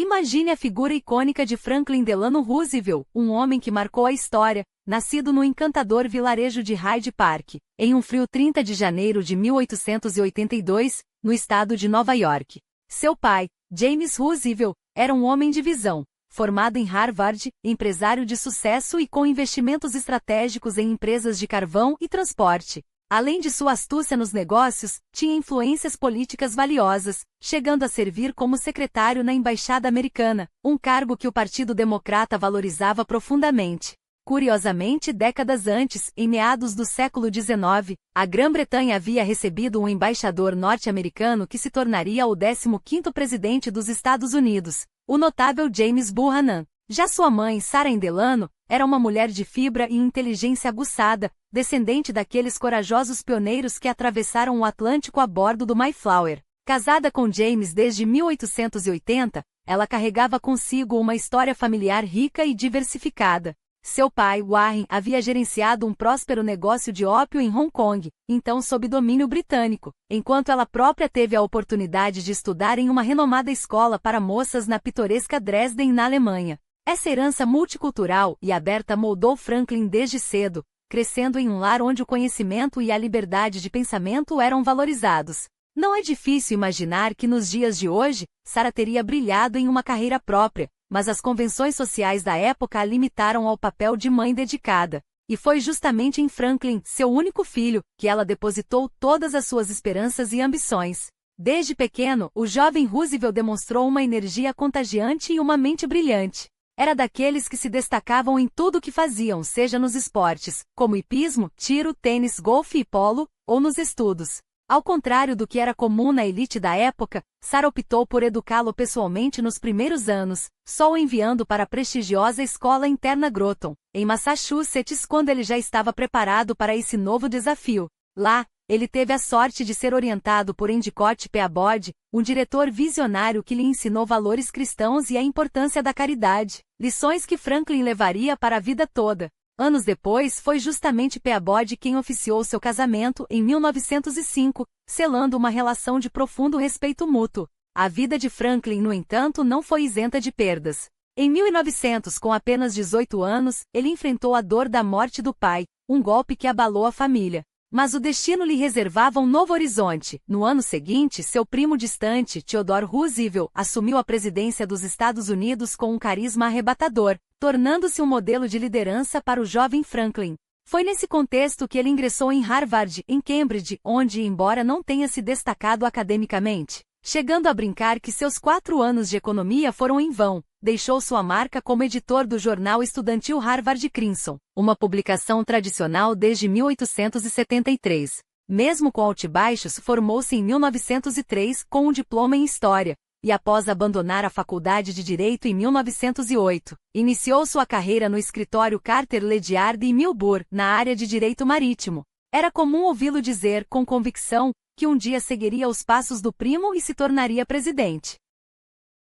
Imagine a figura icônica de Franklin Delano Roosevelt, um homem que marcou a história, nascido no encantador vilarejo de Hyde Park, em um frio 30 de janeiro de 1882, no estado de Nova York. Seu pai, James Roosevelt, era um homem de visão, formado em Harvard, empresário de sucesso e com investimentos estratégicos em empresas de carvão e transporte. Além de sua astúcia nos negócios, tinha influências políticas valiosas, chegando a servir como secretário na Embaixada Americana, um cargo que o Partido Democrata valorizava profundamente. Curiosamente, décadas antes, em meados do século XIX, a Grã-Bretanha havia recebido um embaixador norte-americano que se tornaria o 15º presidente dos Estados Unidos, o notável James Buchanan. Já sua mãe, Sarah Delano, era uma mulher de fibra e inteligência aguçada, descendente daqueles corajosos pioneiros que atravessaram o Atlântico a bordo do Mayflower. Casada com James desde 1880, ela carregava consigo uma história familiar rica e diversificada. Seu pai, Warren, havia gerenciado um próspero negócio de ópio em Hong Kong, então sob domínio britânico, enquanto ela própria teve a oportunidade de estudar em uma renomada escola para moças na pitoresca Dresden, na Alemanha. Essa herança multicultural e aberta moldou Franklin desde cedo, crescendo em um lar onde o conhecimento e a liberdade de pensamento eram valorizados. Não é difícil imaginar que nos dias de hoje, Sarah teria brilhado em uma carreira própria, mas as convenções sociais da época a limitaram ao papel de mãe dedicada. E foi justamente em Franklin, seu único filho, que ela depositou todas as suas esperanças e ambições. Desde pequeno, o jovem Roosevelt demonstrou uma energia contagiante e uma mente brilhante. Era daqueles que se destacavam em tudo o que faziam, seja nos esportes, como hipismo, tiro, tênis, golfe e polo, ou nos estudos. Ao contrário do que era comum na elite da época, Sarah optou por educá-lo pessoalmente nos primeiros anos, só o enviando para a prestigiosa escola interna Groton, em Massachusetts, quando ele já estava preparado para esse novo desafio. Lá, ele teve a sorte de ser orientado por Endicott Peabody, um diretor visionário que lhe ensinou valores cristãos e a importância da caridade, lições que Franklin levaria para a vida toda. Anos depois, foi justamente Peabody quem oficiou seu casamento em 1905, selando uma relação de profundo respeito mútuo. A vida de Franklin, no entanto, não foi isenta de perdas. Em 1900, com apenas 18 anos, ele enfrentou a dor da morte do pai, um golpe que abalou a família. Mas o destino lhe reservava um novo horizonte. No ano seguinte, seu primo distante, Theodore Roosevelt, assumiu a presidência dos Estados Unidos com um carisma arrebatador, tornando-se um modelo de liderança para o jovem Franklin. Foi nesse contexto que ele ingressou em Harvard, em Cambridge, onde, embora não tenha se destacado academicamente, chegando a brincar que seus 4 anos de economia foram em vão, deixou sua marca como editor do jornal estudantil Harvard Crimson, uma publicação tradicional desde 1873. Mesmo com altibaixos, formou-se em 1903 com um diploma em História, e após abandonar a Faculdade de Direito em 1908, iniciou sua carreira no escritório Carter Ledyard em Milburn, na área de Direito Marítimo. Era comum ouvi-lo dizer, com convicção, que um dia seguiria os passos do primo e se tornaria presidente.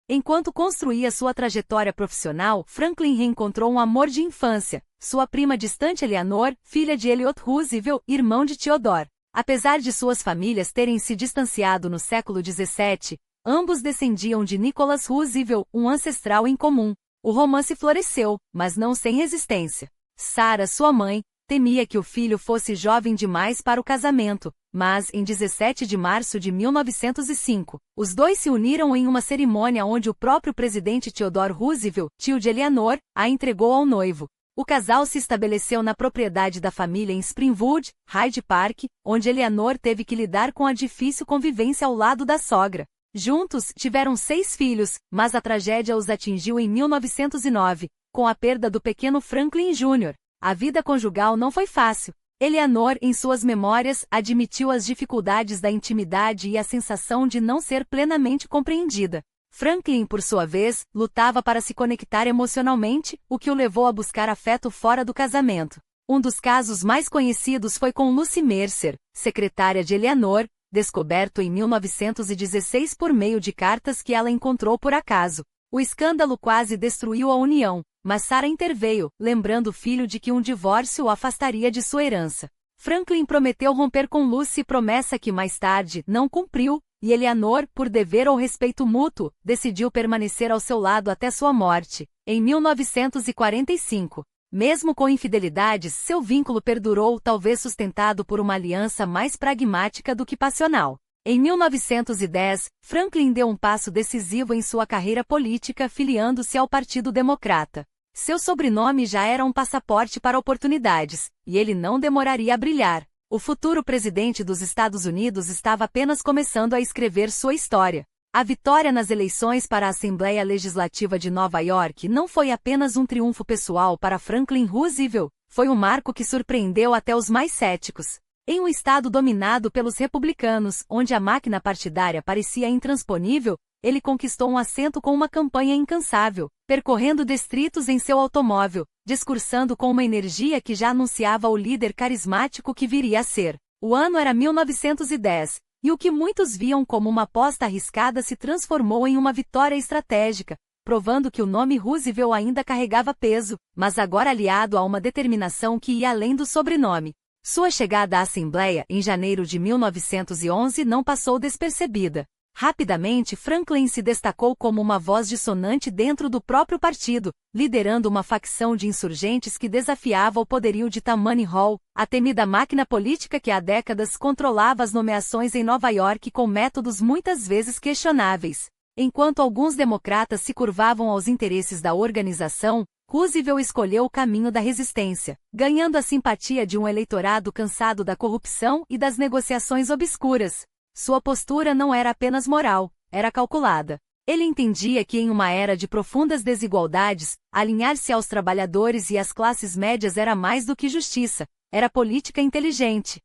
Enquanto construía sua trajetória profissional, Franklin reencontrou um amor de infância, sua prima distante Eleanor, filha de Elliott Roosevelt, irmão de Theodore. Apesar de suas famílias terem se distanciado no século XVII, ambos descendiam de Nicholas Roosevelt, um ancestral em comum. O romance floresceu, mas não sem resistência. Sarah, sua mãe, temia que o filho fosse jovem demais para o casamento, mas, em 17 de março de 1905, os dois se uniram em uma cerimônia onde o próprio presidente Theodore Roosevelt, tio de Eleanor, a entregou ao noivo. O casal se estabeleceu na propriedade da família em Springwood, Hyde Park, onde Eleanor teve que lidar com a difícil convivência ao lado da sogra. Juntos, tiveram 6 filhos, mas a tragédia os atingiu em 1909, com a perda do pequeno Franklin Jr. A vida conjugal não foi fácil. Eleanor, em suas memórias, admitiu as dificuldades da intimidade e a sensação de não ser plenamente compreendida. Franklin, por sua vez, lutava para se conectar emocionalmente, o que o levou a buscar afeto fora do casamento. Um dos casos mais conhecidos foi com Lucy Mercer, secretária de Eleanor, descoberto em 1916 por meio de cartas que ela encontrou por acaso. O escândalo quase destruiu a união, mas Sarah interveio, lembrando o filho de que um divórcio o afastaria de sua herança. Franklin prometeu romper com Lucy, promessa que mais tarde não cumpriu, e Eleanor, por dever ou respeito mútuo, decidiu permanecer ao seu lado até sua morte, em 1945. Mesmo com infidelidades, seu vínculo perdurou, talvez sustentado por uma aliança mais pragmática do que passional. Em 1910, Franklin deu um passo decisivo em sua carreira política filiando-se ao Partido Democrata. Seu sobrenome já era um passaporte para oportunidades, e ele não demoraria a brilhar. O futuro presidente dos Estados Unidos estava apenas começando a escrever sua história. A vitória nas eleições para a Assembleia Legislativa de Nova York não foi apenas um triunfo pessoal para Franklin Roosevelt, foi um marco que surpreendeu até os mais céticos. Em um estado dominado pelos republicanos, onde a máquina partidária parecia intransponível, ele conquistou um assento com uma campanha incansável, percorrendo distritos em seu automóvel, discursando com uma energia que já anunciava o líder carismático que viria a ser. O ano era 1910. E o que muitos viam como uma aposta arriscada se transformou em uma vitória estratégica, provando que o nome Roosevelt ainda carregava peso, mas agora aliado a uma determinação que ia além do sobrenome. Sua chegada à Assembleia em janeiro de 1911 não passou despercebida. Rapidamente, Franklin se destacou como uma voz dissonante dentro do próprio partido, liderando uma facção de insurgentes que desafiava o poderio de Tammany Hall, a temida máquina política que há décadas controlava as nomeações em Nova York com métodos muitas vezes questionáveis. Enquanto alguns democratas se curvavam aos interesses da organização, Roosevelt escolheu o caminho da resistência, ganhando a simpatia de um eleitorado cansado da corrupção e das negociações obscuras. Sua postura não era apenas moral, era calculada. Ele entendia que em uma era de profundas desigualdades, alinhar-se aos trabalhadores e às classes médias era mais do que justiça, era política inteligente.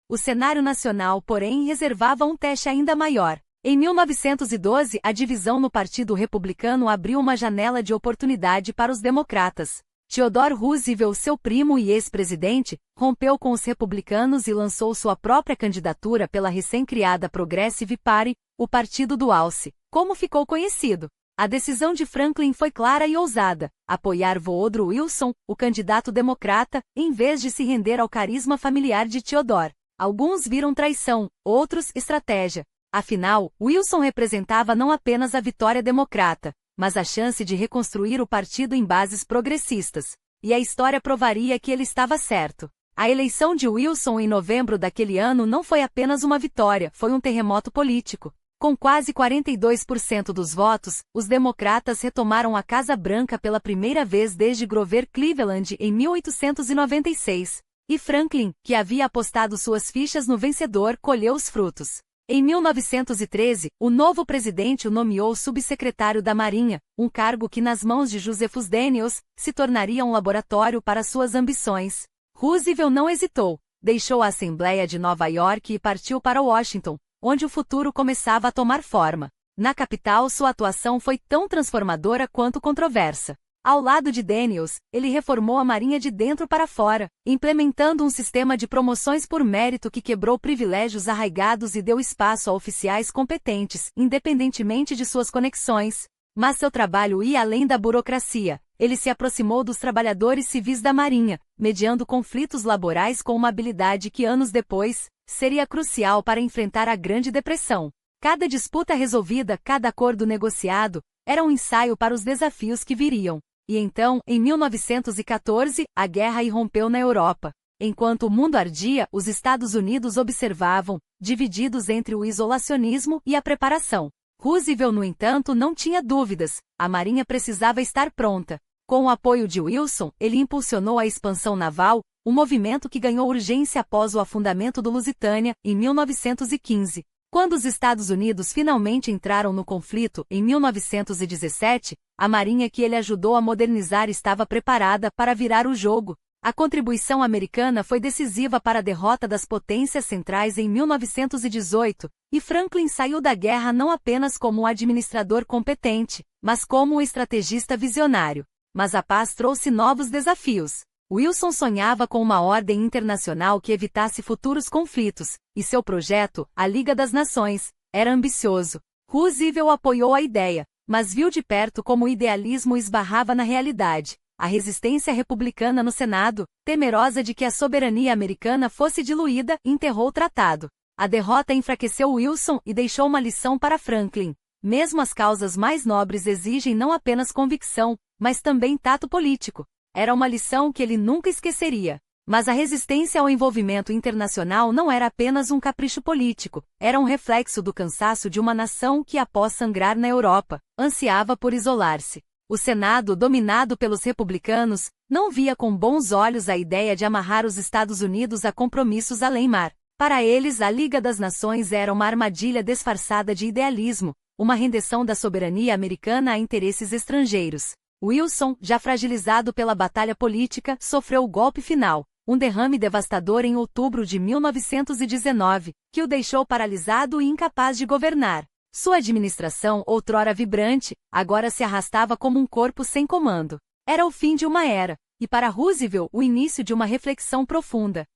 O cenário nacional, porém, reservava um teste ainda maior. Em 1912, a divisão no Partido Republicano abriu uma janela de oportunidade para os democratas. Theodore Roosevelt, seu primo e ex-presidente, rompeu com os republicanos e lançou sua própria candidatura pela recém-criada Progressive Party, o Partido do Alce, como ficou conhecido. A decisão de Franklin foi clara e ousada, apoiar Woodrow Wilson, o candidato democrata, em vez de se render ao carisma familiar de Theodore. Alguns viram traição, outros estratégia. Afinal, Wilson representava não apenas a vitória democrata, mas a chance de reconstruir o partido em bases progressistas. E a história provaria que ele estava certo. A eleição de Wilson em novembro daquele ano não foi apenas uma vitória, foi um terremoto político. Com quase 42% dos votos, os democratas retomaram a Casa Branca pela primeira vez desde Grover Cleveland em 1896. E Franklin, que havia apostado suas fichas no vencedor, colheu os frutos. Em 1913, o novo presidente o nomeou subsecretário da Marinha, um cargo que nas mãos de Josephus Daniels, se tornaria um laboratório para suas ambições. Roosevelt não hesitou, deixou a Assembleia de Nova York e partiu para Washington, onde o futuro começava a tomar forma. Na capital, sua atuação foi tão transformadora quanto controversa. Ao lado de Daniels, ele reformou a Marinha de dentro para fora, implementando um sistema de promoções por mérito que quebrou privilégios arraigados e deu espaço a oficiais competentes, independentemente de suas conexões. Mas seu trabalho ia além da burocracia. Ele se aproximou dos trabalhadores civis da Marinha, mediando conflitos laborais com uma habilidade que anos depois, seria crucial para enfrentar a Grande Depressão. Cada disputa resolvida, cada acordo negociado, era um ensaio para os desafios que viriam. E então, em 1914, a guerra irrompeu na Europa. Enquanto o mundo ardia, os Estados Unidos observavam, divididos entre o isolacionismo e a preparação. Roosevelt, no entanto, não tinha dúvidas, a Marinha precisava estar pronta. Com o apoio de Wilson, ele impulsionou a expansão naval, um movimento que ganhou urgência após o afundamento do Lusitânia, em 1915. Quando os Estados Unidos finalmente entraram no conflito, em 1917, a marinha que ele ajudou a modernizar estava preparada para virar o jogo. A contribuição americana foi decisiva para a derrota das potências centrais em 1918, e Franklin saiu da guerra não apenas como um administrador competente, mas como um estrategista visionário. Mas a paz trouxe novos desafios. Wilson sonhava com uma ordem internacional que evitasse futuros conflitos, e seu projeto, a Liga das Nações, era ambicioso. Roosevelt apoiou a ideia, mas viu de perto como o idealismo esbarrava na realidade. A resistência republicana no Senado, temerosa de que a soberania americana fosse diluída, enterrou o tratado. A derrota enfraqueceu Wilson e deixou uma lição para Franklin. Mesmo as causas mais nobres exigem não apenas convicção, mas também tato político. Era uma lição que ele nunca esqueceria. Mas a resistência ao envolvimento internacional não era apenas um capricho político, era um reflexo do cansaço de uma nação que, após sangrar na Europa, ansiava por isolar-se. O Senado, dominado pelos republicanos, não via com bons olhos a ideia de amarrar os Estados Unidos a compromissos além-mar. Para eles, a Liga das Nações era uma armadilha disfarçada de idealismo, uma rendição da soberania americana a interesses estrangeiros. Wilson, já fragilizado pela batalha política, sofreu o golpe final. Um derrame devastador em outubro de 1919, que o deixou paralisado e incapaz de governar. Sua administração, outrora vibrante, agora se arrastava como um corpo sem comando. Era o fim de uma era, e para Roosevelt o início de uma reflexão profunda.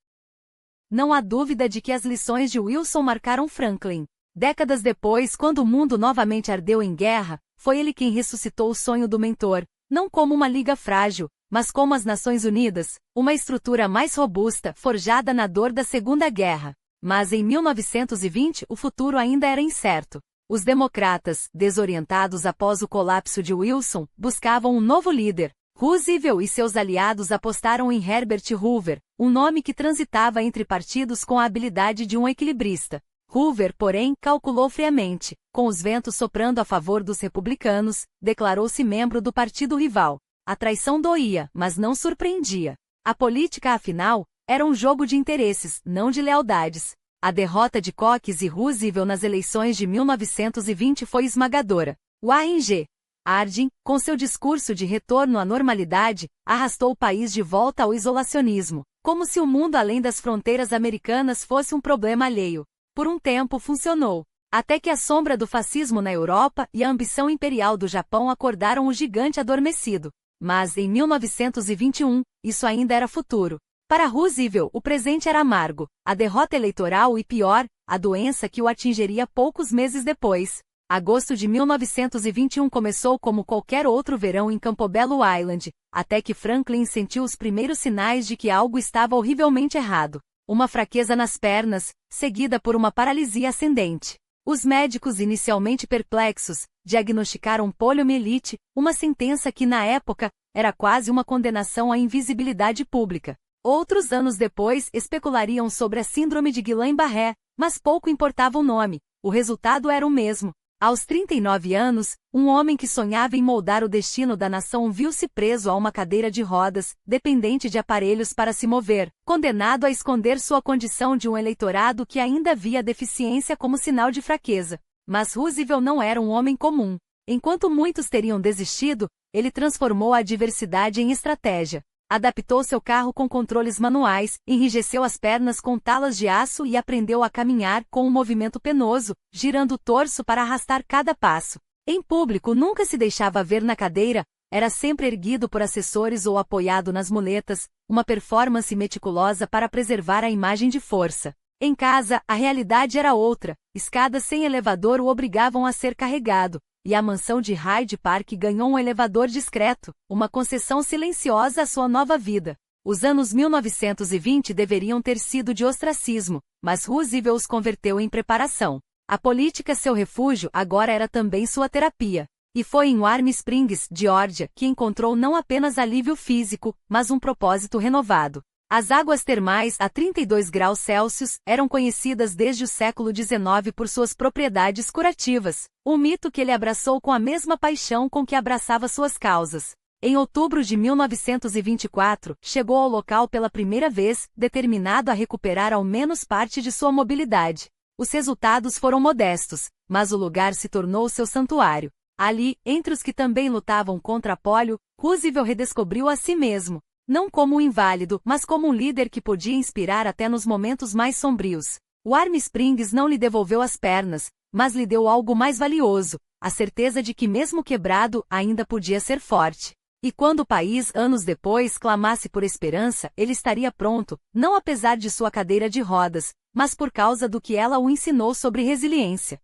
Não há dúvida de que as lições de Wilson marcaram Franklin. Décadas depois, quando o mundo novamente ardeu em guerra, foi ele quem ressuscitou o sonho do mentor, não como uma liga frágil, mas como as Nações Unidas, uma estrutura mais robusta, forjada na dor da Segunda Guerra. Mas em 1920 o futuro ainda era incerto. Os democratas, desorientados após o colapso de Wilson, buscavam um novo líder. Roosevelt e seus aliados apostaram em Herbert Hoover, um nome que transitava entre partidos com a habilidade de um equilibrista. Hoover, porém, calculou friamente. Com os ventos soprando a favor dos republicanos, declarou-se membro do partido rival. A traição doía, mas não surpreendia. A política, afinal, era um jogo de interesses, não de lealdades. A derrota de Cox e Roosevelt nas eleições de 1920 foi esmagadora. Warren G. Harding, com seu discurso de retorno à normalidade, arrastou o país de volta ao isolacionismo, como se o mundo além das fronteiras americanas fosse um problema alheio. Por um tempo funcionou, até que a sombra do fascismo na Europa e a ambição imperial do Japão acordaram o gigante adormecido. Mas, em 1921, isso ainda era futuro. Para Roosevelt, o presente era amargo, a derrota eleitoral e, pior, a doença que o atingiria poucos meses depois. Agosto de 1921 começou como qualquer outro verão em Campobello Island, até que Franklin sentiu os primeiros sinais de que algo estava horrivelmente errado. Uma fraqueza nas pernas, seguida por uma paralisia ascendente. Os médicos, inicialmente perplexos, diagnosticaram poliomielite, uma sentença que, na época, era quase uma condenação à invisibilidade pública. Outros anos depois especulariam sobre a síndrome de Guillain-Barré, mas pouco importava o nome, o resultado era o mesmo. Aos 39 anos, um homem que sonhava em moldar o destino da nação viu-se preso a uma cadeira de rodas, dependente de aparelhos para se mover, condenado a esconder sua condição de um eleitorado que ainda via a deficiência como sinal de fraqueza. Mas Roosevelt não era um homem comum. Enquanto muitos teriam desistido, ele transformou a adversidade em estratégia. Adaptou seu carro com controles manuais, enrijeceu as pernas com talas de aço e aprendeu a caminhar com um movimento penoso, girando o torso para arrastar cada passo. Em público nunca se deixava ver na cadeira, era sempre erguido por assessores ou apoiado nas muletas, uma performance meticulosa para preservar a imagem de força. Em casa, a realidade era outra, escadas sem elevador o obrigavam a ser carregado. E a mansão de Hyde Park ganhou um elevador discreto, uma concessão silenciosa à sua nova vida. Os anos 1920 deveriam ter sido de ostracismo, mas Roosevelt os converteu em preparação. A política, seu refúgio, agora era também sua terapia. E foi em Warm Springs, Geórgia, que encontrou não apenas alívio físico, mas um propósito renovado. As águas termais a 32 graus Celsius eram conhecidas desde o século XIX por suas propriedades curativas, um mito que ele abraçou com a mesma paixão com que abraçava suas causas. Em outubro de 1924, chegou ao local pela primeira vez, determinado a recuperar ao menos parte de sua mobilidade. Os resultados foram modestos, mas o lugar se tornou seu santuário. Ali, entre os que também lutavam contra a polio, Roosevelt redescobriu a si mesmo. Não como um inválido, mas como um líder que podia inspirar até nos momentos mais sombrios. Warm Springs não lhe devolveu as pernas, mas lhe deu algo mais valioso, a certeza de que mesmo quebrado, ainda podia ser forte. E quando o país, anos depois, clamasse por esperança, ele estaria pronto, não apesar de sua cadeira de rodas, mas por causa do que ela o ensinou sobre resiliência.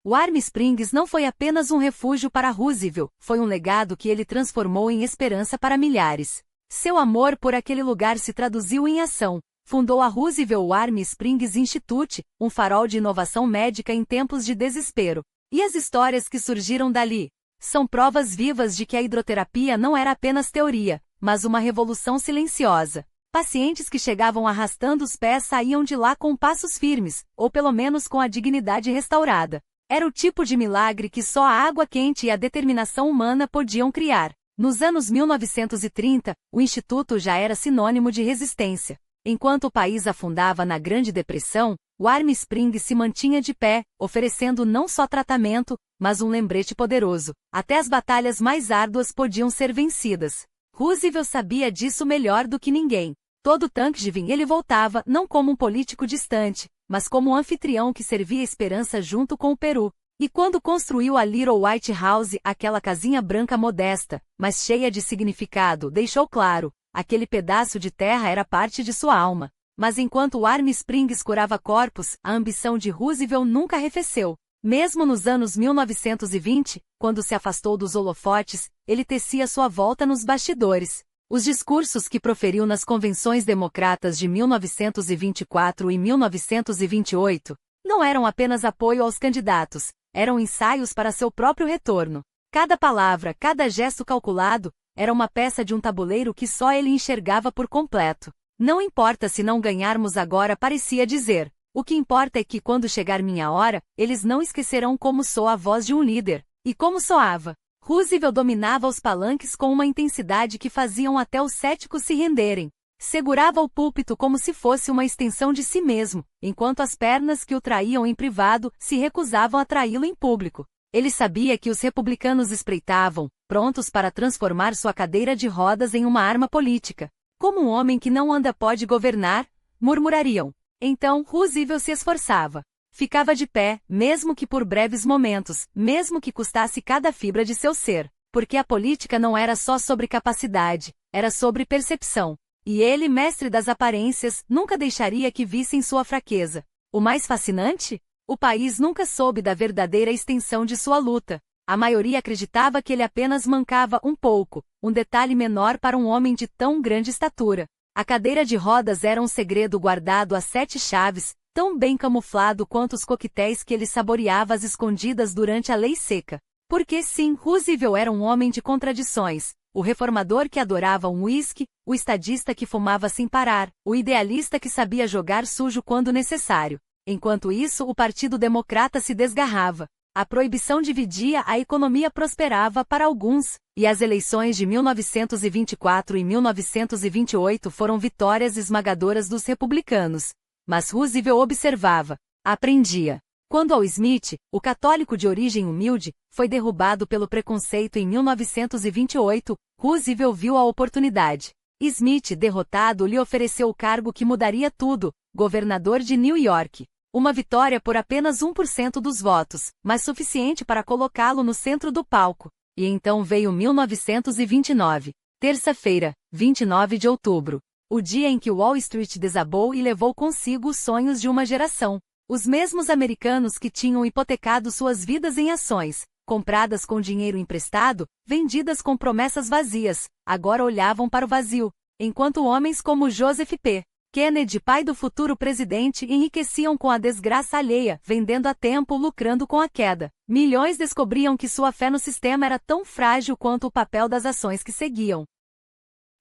Warm Springs não foi apenas um refúgio para Roosevelt, foi um legado que ele transformou em esperança para milhares. Seu amor por aquele lugar se traduziu em ação. Fundou a Roosevelt Warm Springs Institute, um farol de inovação médica em tempos de desespero. E as histórias que surgiram dali são provas vivas de que a hidroterapia não era apenas teoria, mas uma revolução silenciosa. Pacientes que chegavam arrastando os pés saíam de lá com passos firmes, ou pelo menos com a dignidade restaurada. Era o tipo de milagre que só a água quente e a determinação humana podiam criar. Nos anos 1930, o Instituto já era sinônimo de resistência. Enquanto o país afundava na Grande Depressão, Warm Springs se mantinha de pé, oferecendo não só tratamento, mas um lembrete poderoso. Até as batalhas mais árduas podiam ser vencidas. Roosevelt sabia disso melhor do que ninguém. Todo Thanksgiving ele voltava não como um político distante, mas como um anfitrião que servia esperança junto com o Peru. E quando construiu a Little White House, aquela casinha branca modesta, mas cheia de significado, deixou claro: aquele pedaço de terra era parte de sua alma. Mas enquanto Warm Springs curava corpos, a ambição de Roosevelt nunca arrefeceu. Mesmo nos anos 1920, quando se afastou dos holofotes, ele tecia sua volta nos bastidores. Os discursos que proferiu nas convenções democratas de 1924 e 1928 não eram apenas apoio aos candidatos, eram ensaios para seu próprio retorno. Cada palavra, cada gesto calculado, era uma peça de um tabuleiro que só ele enxergava por completo. Não importa se não ganharmos agora, parecia dizer. O que importa é que quando chegar minha hora, eles não esquecerão como soa a voz de um líder. E como soava. Roosevelt dominava os palanques com uma intensidade que faziam até os céticos se renderem. Segurava o púlpito como se fosse uma extensão de si mesmo, enquanto as pernas que o traíam em privado se recusavam a traí-lo em público. Ele sabia que os republicanos espreitavam, prontos para transformar sua cadeira de rodas em uma arma política. Como um homem que não anda pode governar, murmurariam. Então Roosevelt se esforçava. Ficava de pé, mesmo que por breves momentos, mesmo que custasse cada fibra de seu ser, porque a política não era só sobre capacidade, era sobre percepção. E ele, mestre das aparências, nunca deixaria que vissem sua fraqueza. O mais fascinante? O país nunca soube da verdadeira extensão de sua luta. A maioria acreditava que ele apenas mancava um pouco, um detalhe menor para um homem de tão grande estatura. A cadeira de rodas era um segredo guardado a 7 chaves, tão bem camuflado quanto os coquetéis que ele saboreava às escondidas durante a lei seca. Porque sim, Roosevelt era um homem de contradições. O reformador que adorava um uísque, o estadista que fumava sem parar, o idealista que sabia jogar sujo quando necessário. Enquanto isso, o Partido Democrata se desgarrava. A proibição dividia, a economia prosperava para alguns, e as eleições de 1924 e 1928 foram vitórias esmagadoras dos republicanos. Mas Roosevelt observava, aprendia. Quando Al Smith, o católico de origem humilde, foi derrubado pelo preconceito em 1928, Roosevelt viu a oportunidade. Smith, derrotado, lhe ofereceu o cargo que mudaria tudo, governador de New York. Uma vitória por apenas 1% dos votos, mas suficiente para colocá-lo no centro do palco. E então veio 1929. Terça-feira, 29 de outubro. O dia em que Wall Street desabou e levou consigo os sonhos de uma geração. Os mesmos americanos que tinham hipotecado suas vidas em ações, compradas com dinheiro emprestado, vendidas com promessas vazias, agora olhavam para o vazio, enquanto homens como Joseph P. Kennedy, pai do futuro presidente, enriqueciam com a desgraça alheia, vendendo a tempo, lucrando com a queda. Milhões descobriam que sua fé no sistema era tão frágil quanto o papel das ações que seguiam.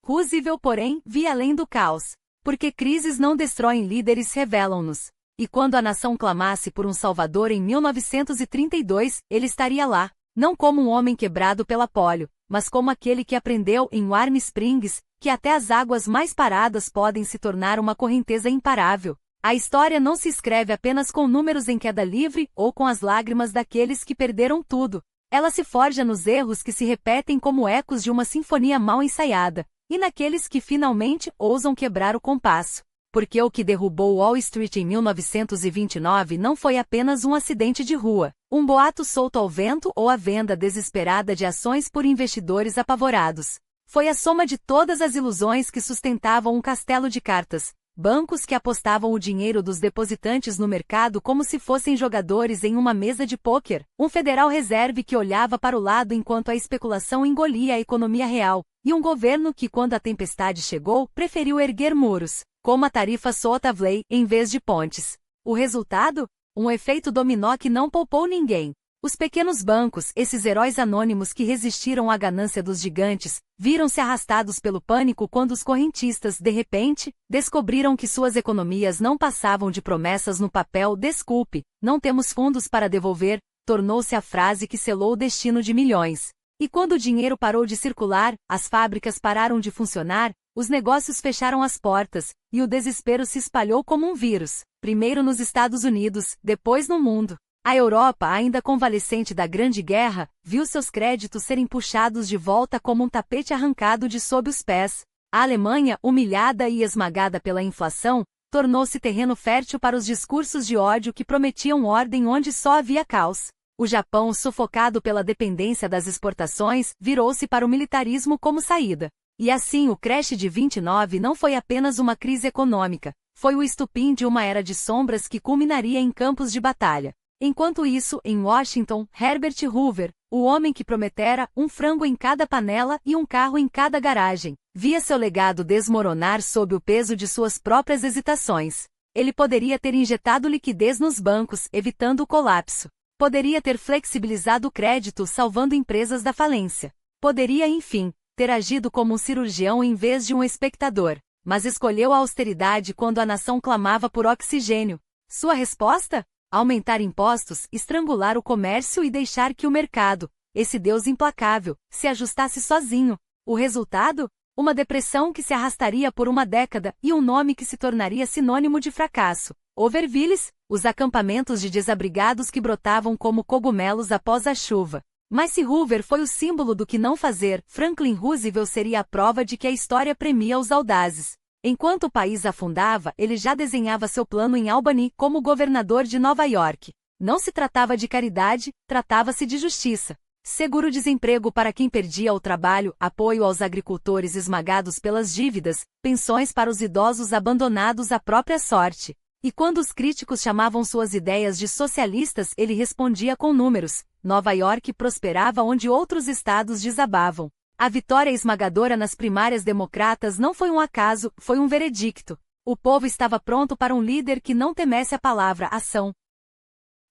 Roosevelt, porém, via além do caos. Porque crises não destroem líderes, revelam-nos. E quando a nação clamasse por um salvador em 1932, ele estaria lá, não como um homem quebrado pela polio, mas como aquele que aprendeu em Warm Springs, que até as águas mais paradas podem se tornar uma correnteza imparável. A história não se escreve apenas com números em queda livre ou com as lágrimas daqueles que perderam tudo. Ela se forja nos erros que se repetem como ecos de uma sinfonia mal ensaiada, e naqueles que finalmente ousam quebrar o compasso. Porque o que derrubou Wall Street em 1929 não foi apenas um acidente de rua, um boato solto ao vento ou a venda desesperada de ações por investidores apavorados. Foi a soma de todas as ilusões que sustentavam um castelo de cartas, bancos que apostavam o dinheiro dos depositantes no mercado como se fossem jogadores em uma mesa de pôquer, um Federal Reserve que olhava para o lado enquanto a especulação engolia a economia real, e um governo que, quando a tempestade chegou, preferiu erguer muros. como a tarifa Sootavlei, em vez de pontes. O resultado? Um efeito dominó que não poupou ninguém. Os pequenos bancos, esses heróis anônimos que resistiram à ganância dos gigantes, viram-se arrastados pelo pânico quando os correntistas, de repente, descobriram que suas economias não passavam de promessas no papel. Desculpe, não temos fundos para devolver, tornou-se a frase que selou o destino de milhões. E quando o dinheiro parou de circular, as fábricas pararam de funcionar, os negócios fecharam as portas, e o desespero se espalhou como um vírus, primeiro nos Estados Unidos, depois no mundo. A Europa, ainda convalescente da Grande Guerra, viu seus créditos serem puxados de volta como um tapete arrancado de sob os pés. A Alemanha, humilhada e esmagada pela inflação, tornou-se terreno fértil para os discursos de ódio que prometiam ordem onde só havia caos. O Japão, sufocado pela dependência das exportações, virou-se para o militarismo como saída. E assim o crash de 29 não foi apenas uma crise econômica, foi o estupim de uma era de sombras que culminaria em campos de batalha. Enquanto isso, em Washington, Herbert Hoover, o homem que prometera um frango em cada panela e um carro em cada garagem, via seu legado desmoronar sob o peso de suas próprias hesitações. Ele poderia ter injetado liquidez nos bancos, evitando o colapso. Poderia ter flexibilizado o crédito, salvando empresas da falência. Poderia, enfim, ter agido como um cirurgião em vez de um espectador, mas escolheu a austeridade quando a nação clamava por oxigênio. Sua resposta? Aumentar impostos, estrangular o comércio e deixar que o mercado, esse Deus implacável, se ajustasse sozinho. O resultado? Uma depressão que se arrastaria por uma década e um nome que se tornaria sinônimo de fracasso. Overvilles, os acampamentos de desabrigados que brotavam como cogumelos após a chuva. Mas se Hoover foi o símbolo do que não fazer, Franklin Roosevelt seria a prova de que a história premia os audazes. Enquanto o país afundava, ele já desenhava seu plano em Albany como governador de Nova York. Não se tratava de caridade, tratava-se de justiça. Seguro-desemprego para quem perdia o trabalho, apoio aos agricultores esmagados pelas dívidas, pensões para os idosos abandonados à própria sorte. E quando os críticos chamavam suas ideias de socialistas, ele respondia com números. Nova York prosperava onde outros estados desabavam. A vitória esmagadora nas primárias democratas não foi um acaso, foi um veredicto. O povo estava pronto para um líder que não temesse a palavra ação.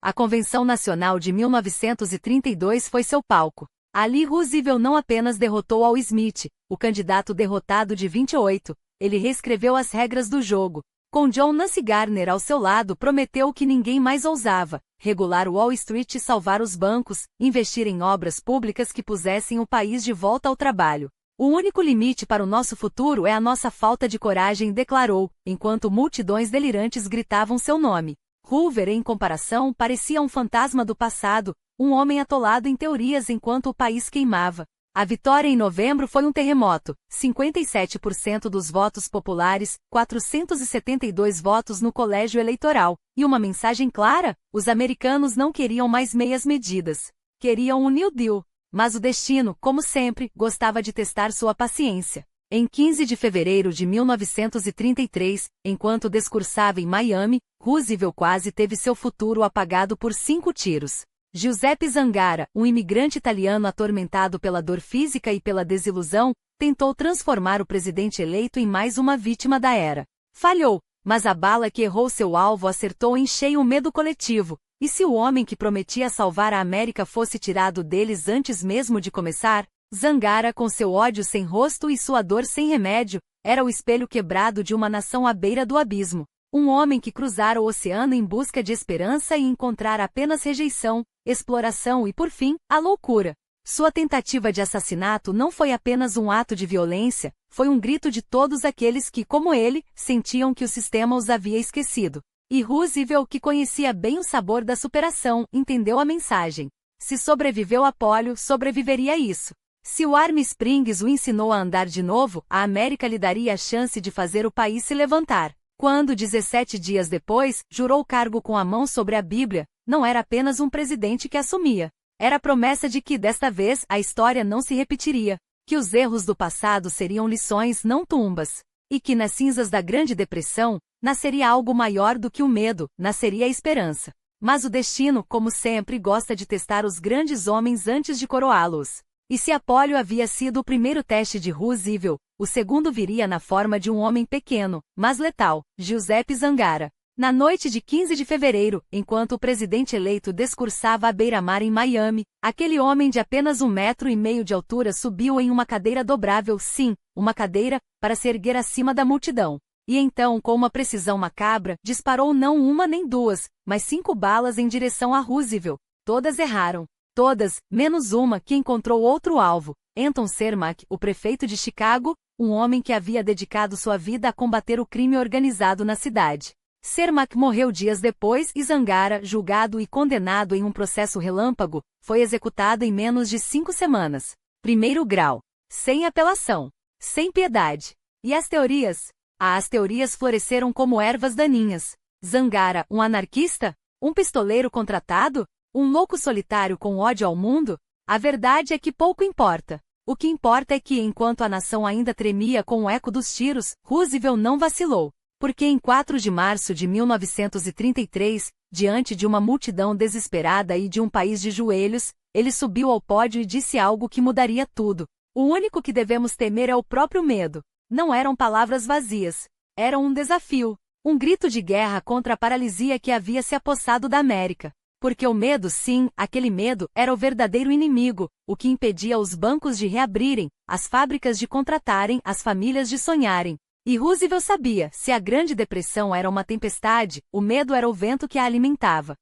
A Convenção Nacional de 1932 foi seu palco. Ali Roosevelt não apenas derrotou Al Smith, o candidato derrotado de 28, ele reescreveu as regras do jogo. Com John Nancy Garner ao seu lado, prometeu o que ninguém mais ousava: regular Wall Street e salvar os bancos, investir em obras públicas que pusessem o país de volta ao trabalho. O único limite para o nosso futuro é a nossa falta de coragem, declarou, enquanto multidões delirantes gritavam seu nome. Hoover, em comparação, parecia um fantasma do passado, um homem atolado em teorias enquanto o país queimava. A vitória em novembro foi um terremoto, 57% dos votos populares, 472 votos no colégio eleitoral, e uma mensagem clara: os americanos não queriam mais meias medidas. Queriam um New Deal. Mas o destino, como sempre, gostava de testar sua paciência. Em 15 de fevereiro de 1933, enquanto discursava em Miami, Roosevelt quase teve seu futuro apagado por 5 tiros. Giuseppe Zangara, um imigrante italiano atormentado pela dor física e pela desilusão, tentou transformar o presidente eleito em mais uma vítima da era. Falhou, mas a bala que errou seu alvo acertou em cheio o medo coletivo. E se o homem que prometia salvar a América fosse tirado deles antes mesmo de começar? Zangara, com seu ódio sem rosto e sua dor sem remédio, era o espelho quebrado de uma nação à beira do abismo. Um homem que cruzara o oceano em busca de esperança e encontrara apenas rejeição, exploração e, por fim, a loucura. Sua tentativa de assassinato não foi apenas um ato de violência, foi um grito de todos aqueles que, como ele, sentiam que o sistema os havia esquecido. E Roosevelt, que conhecia bem o sabor da superação, entendeu a mensagem. Se sobreviveu a pólio, sobreviveria a isso. Se o Arm Springs o ensinou a andar de novo, a América lhe daria a chance de fazer o país se levantar. Quando, 17 dias depois, jurou o cargo com a mão sobre a Bíblia, não era apenas um presidente que assumia. Era a promessa de que, desta vez, a história não se repetiria, que os erros do passado seriam lições, não tumbas, e que nas cinzas da Grande Depressão, nasceria algo maior do que o medo, nasceria a esperança. Mas o destino, como sempre, gosta de testar os grandes homens antes de coroá-los. E se Apollo havia sido o primeiro teste de Roosevelt, o segundo viria na forma de um homem pequeno, mas letal, Giuseppe Zangara. Na noite de 15 de fevereiro, enquanto o presidente eleito discursava à beira-mar em Miami, aquele homem de apenas 1,5 metros de altura subiu em uma cadeira dobrável, sim, uma cadeira, para se erguer acima da multidão. E então, com uma precisão macabra, disparou não uma nem duas, mas 5 balas em direção a Roosevelt. Todas erraram. Todas, menos uma que encontrou outro alvo, Anton Cermak, o prefeito de Chicago, um homem que havia dedicado sua vida a combater o crime organizado na cidade. Cermak morreu dias depois e Zangara, julgado e condenado em um processo relâmpago, foi executado em menos de 5 semanas. Primeiro grau. Sem apelação. Sem piedade. E as teorias? As teorias floresceram como ervas daninhas. Zangara, um anarquista? Um pistoleiro contratado? Um louco solitário com ódio ao mundo? A verdade é que pouco importa. O que importa é que, enquanto a nação ainda tremia com o eco dos tiros, Roosevelt não vacilou. Porque em 4 de março de 1933, diante de uma multidão desesperada e de um país de joelhos, ele subiu ao pódio e disse algo que mudaria tudo. O único que devemos temer é o próprio medo. Não eram palavras vazias. Era um desafio. Um grito de guerra contra a paralisia que havia se apossado da América. Porque o medo, sim, aquele medo, era o verdadeiro inimigo, o que impedia os bancos de reabrirem, as fábricas de contratarem, as famílias de sonharem. E Roosevelt sabia, se a Grande Depressão era uma tempestade, o medo era o vento que a alimentava.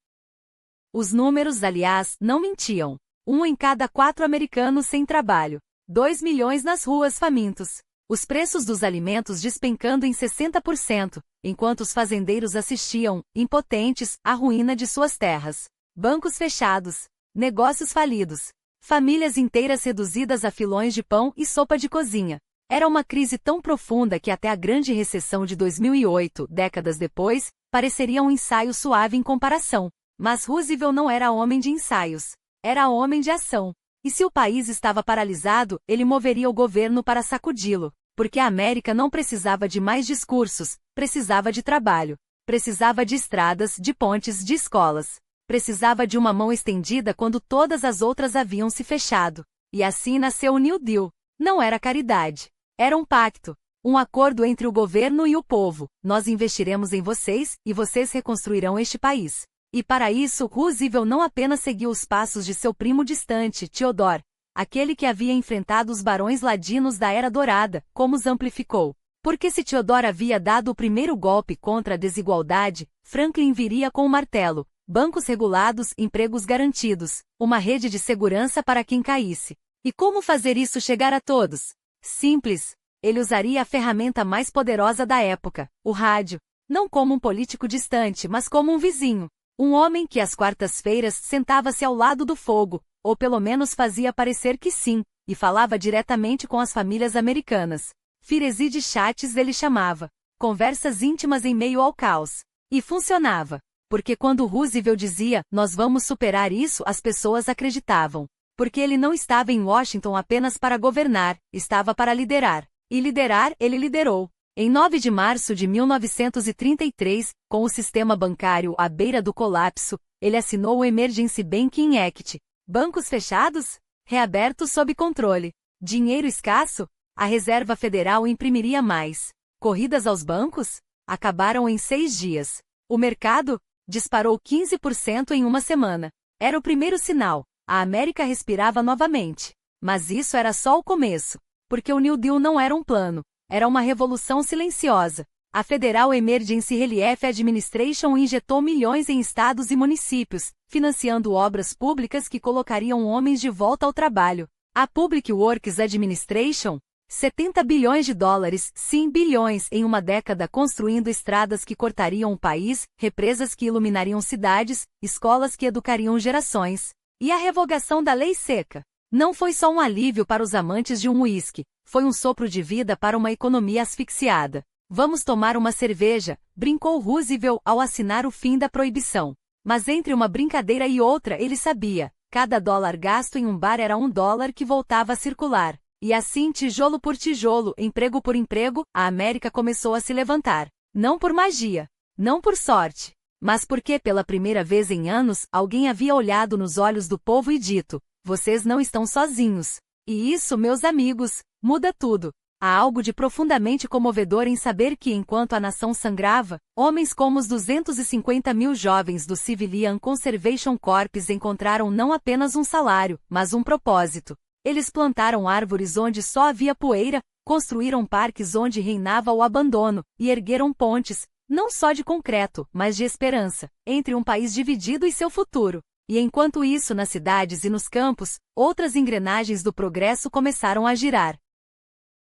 Os números, aliás, não mentiam. 1 em cada 4 americanos sem trabalho. 2 milhões nas ruas famintos. Os preços dos alimentos despencando em 60%, enquanto os fazendeiros assistiam, impotentes, à ruína de suas terras. Bancos fechados. Negócios falidos. Famílias inteiras reduzidas a filões de pão e sopa de cozinha. Era uma crise tão profunda que até a grande recessão de 2008, décadas depois, pareceria um ensaio suave em comparação. Mas Roosevelt não era homem de ensaios. Era homem de ação. E se o país estava paralisado, ele moveria o governo para sacudi-lo. Porque a América não precisava de mais discursos, precisava de trabalho. Precisava de estradas, de pontes, de escolas. Precisava de uma mão estendida quando todas as outras haviam se fechado. E assim nasceu o New Deal. Não era caridade. Era um pacto. Um acordo entre o governo e o povo. Nós investiremos em vocês, e vocês reconstruirão este país. E para isso, Roosevelt não apenas seguiu os passos de seu primo distante, Theodore, aquele que havia enfrentado os barões ladinos da Era Dourada, como os amplificou. Porque se Theodore havia dado o primeiro golpe contra a desigualdade, Franklin viria com o martelo, bancos regulados, empregos garantidos, uma rede de segurança para quem caísse. E como fazer isso chegar a todos? Simples. Ele usaria a ferramenta mais poderosa da época, o rádio. Não como um político distante, mas como um vizinho. Um homem que às quartas-feiras sentava-se ao lado do fogo, ou pelo menos fazia parecer que sim, e falava diretamente com as famílias americanas. Fireside chats ele chamava. Conversas íntimas em meio ao caos. E funcionava. Porque quando Roosevelt dizia, nós vamos superar isso, as pessoas acreditavam. Porque ele não estava em Washington apenas para governar, estava para liderar. E liderar, ele liderou. Em 9 de março de 1933, com o sistema bancário à beira do colapso, ele assinou o Emergency Banking Act. Bancos fechados? Reabertos sob controle. Dinheiro escasso? A Reserva Federal imprimiria mais. Corridas aos bancos? Acabaram em 6 dias. O mercado? Disparou 15% em uma semana. Era o primeiro sinal. A América respirava novamente. Mas isso era só o começo. Porque o New Deal não era um plano. Era uma revolução silenciosa. A Federal Emergency Relief Administration injetou milhões em estados e municípios, financiando obras públicas que colocariam homens de volta ao trabalho. A Public Works Administration, 70 bilhões de dólares, sim bilhões, em uma década construindo estradas que cortariam o país, represas que iluminariam cidades, escolas que educariam gerações. E a revogação da lei seca. Não foi só um alívio para os amantes de um uísque, foi um sopro de vida para uma economia asfixiada. Vamos tomar uma cerveja, brincou Roosevelt ao assinar o fim da proibição. Mas entre uma brincadeira e outra ele sabia, cada dólar gasto em um bar era $1 que voltava a circular. E assim, tijolo por tijolo, emprego por emprego, a América começou a se levantar. Não por magia, não por sorte, mas porque pela primeira vez em anos, alguém havia olhado nos olhos do povo e dito, vocês não estão sozinhos. E isso, meus amigos, muda tudo. Há algo de profundamente comovedor em saber que, enquanto a nação sangrava, homens como os 250 mil jovens do Civilian Conservation Corps encontraram não apenas um salário, mas um propósito. Eles plantaram árvores onde só havia poeira, construíram parques onde reinava o abandono, e ergueram pontes, não só de concreto, mas de esperança, entre um país dividido e seu futuro. E enquanto isso, nas cidades e nos campos, outras engrenagens do progresso começaram a girar.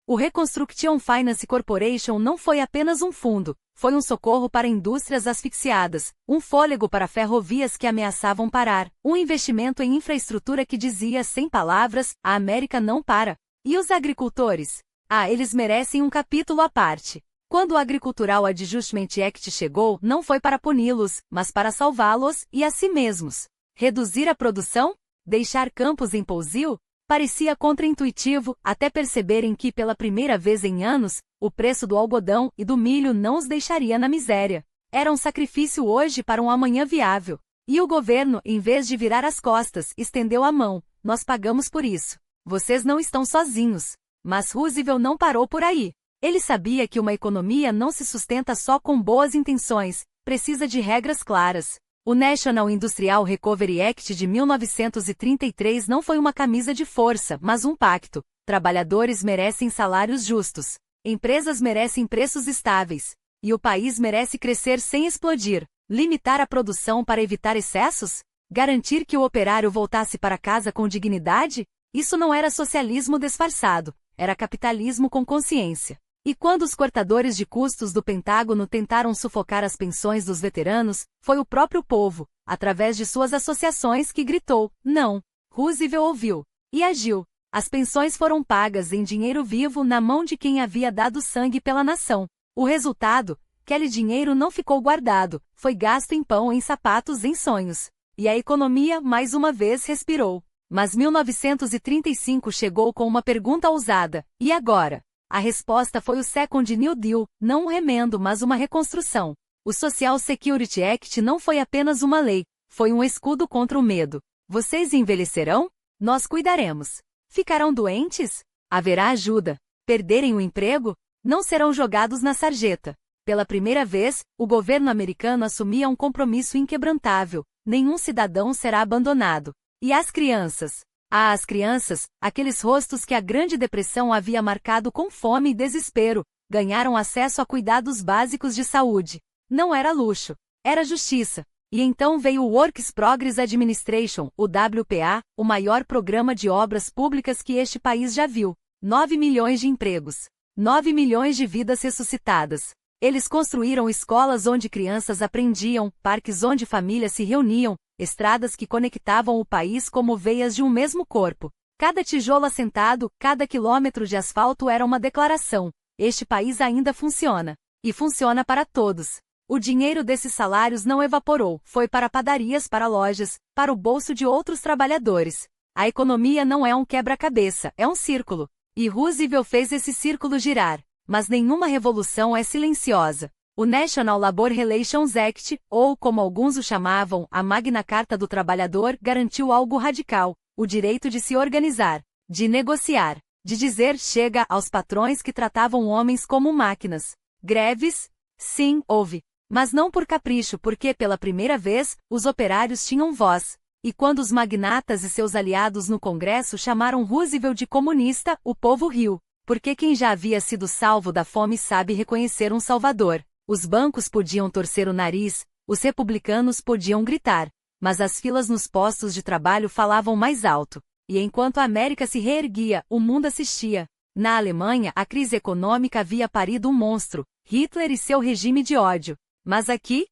O Reconstruction Finance Corporation não foi apenas um fundo, foi um socorro para indústrias asfixiadas, um fôlego para ferrovias que ameaçavam parar, um investimento em infraestrutura que dizia sem palavras, a América não para. E os agricultores? Ah, eles merecem um capítulo à parte. Quando o Agricultural Adjustment Act chegou, não foi para puni-los, mas para salvá-los e a si mesmos. Reduzir a produção? Deixar campos em pousio? Parecia contraintuitivo, até perceberem que, pela primeira vez em anos, o preço do algodão e do milho não os deixaria na miséria. Era um sacrifício hoje para um amanhã viável. E o governo, em vez de virar as costas, estendeu a mão. Nós pagamos por isso. Vocês não estão sozinhos. Mas Roosevelt não parou por aí. Ele sabia que uma economia não se sustenta só com boas intenções, precisa de regras claras. O National Industrial Recovery Act de 1933 não foi uma camisa de força, mas um pacto. Trabalhadores merecem salários justos. Empresas merecem preços estáveis. E o país merece crescer sem explodir. Limitar a produção para evitar excessos? Garantir que o operário voltasse para casa com dignidade? Isso não era socialismo disfarçado. Era capitalismo com consciência. E quando os cortadores de custos do Pentágono tentaram sufocar as pensões dos veteranos, foi o próprio povo, através de suas associações, que gritou, não. Roosevelt ouviu. E agiu. As pensões foram pagas em dinheiro vivo na mão de quem havia dado sangue pela nação. O resultado? Aquele dinheiro não ficou guardado, foi gasto em pão, em sapatos, em sonhos. E a economia, mais uma vez, respirou. Mas 1935 chegou com uma pergunta ousada. E agora? A resposta foi o Second New Deal, não um remendo, mas uma reconstrução. O Social Security Act não foi apenas uma lei, foi um escudo contra o medo. Vocês envelhecerão? Nós cuidaremos. Ficarão doentes? Haverá ajuda. Perderem o emprego? Não serão jogados na sarjeta. Pela primeira vez, o governo americano assumia um compromisso inquebrantável. Nenhum cidadão será abandonado. E as crianças? Ah, as crianças, aqueles rostos que a Grande Depressão havia marcado com fome e desespero, ganharam acesso a cuidados básicos de saúde. Não era luxo, era justiça. E então veio o Works Progress Administration, o WPA, o maior programa de obras públicas que este país já viu. 9 milhões de empregos. 9 milhões de vidas ressuscitadas. Eles construíram escolas onde crianças aprendiam, parques onde famílias se reuniam, estradas que conectavam o país como veias de um mesmo corpo. Cada tijolo assentado, cada quilômetro de asfalto era uma declaração. Este país ainda funciona. E funciona para todos. O dinheiro desses salários não evaporou, foi para padarias, para lojas, para o bolso de outros trabalhadores. A economia não é um quebra-cabeça, é um círculo. E Roosevelt fez esse círculo girar. Mas nenhuma revolução é silenciosa. O National Labor Relations Act, ou como alguns o chamavam, a Magna Carta do Trabalhador, garantiu algo radical, o direito de se organizar, de negociar, de dizer chega aos patrões que tratavam homens como máquinas. Greves? Sim, houve. Mas não por capricho, porque pela primeira vez, os operários tinham voz. E quando os magnatas e seus aliados no Congresso chamaram Roosevelt de comunista, o povo riu. Porque quem já havia sido salvo da fome sabe reconhecer um salvador. Os bancos podiam torcer o nariz, os republicanos podiam gritar, mas as filas nos postos de trabalho falavam mais alto. E enquanto a América se reerguia, o mundo assistia. Na Alemanha, a crise econômica havia parido um monstro, Hitler e seu regime de ódio. Mas aqui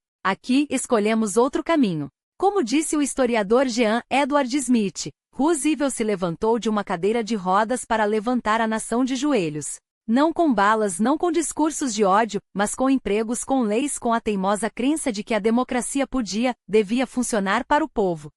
escolhemos outro caminho. Como disse o historiador Jean Edward Smith, Roosevelt se levantou de uma cadeira de rodas para levantar a nação de joelhos. Não com balas, não com discursos de ódio, mas com empregos, com leis, com a teimosa crença de que a democracia devia funcionar para o povo.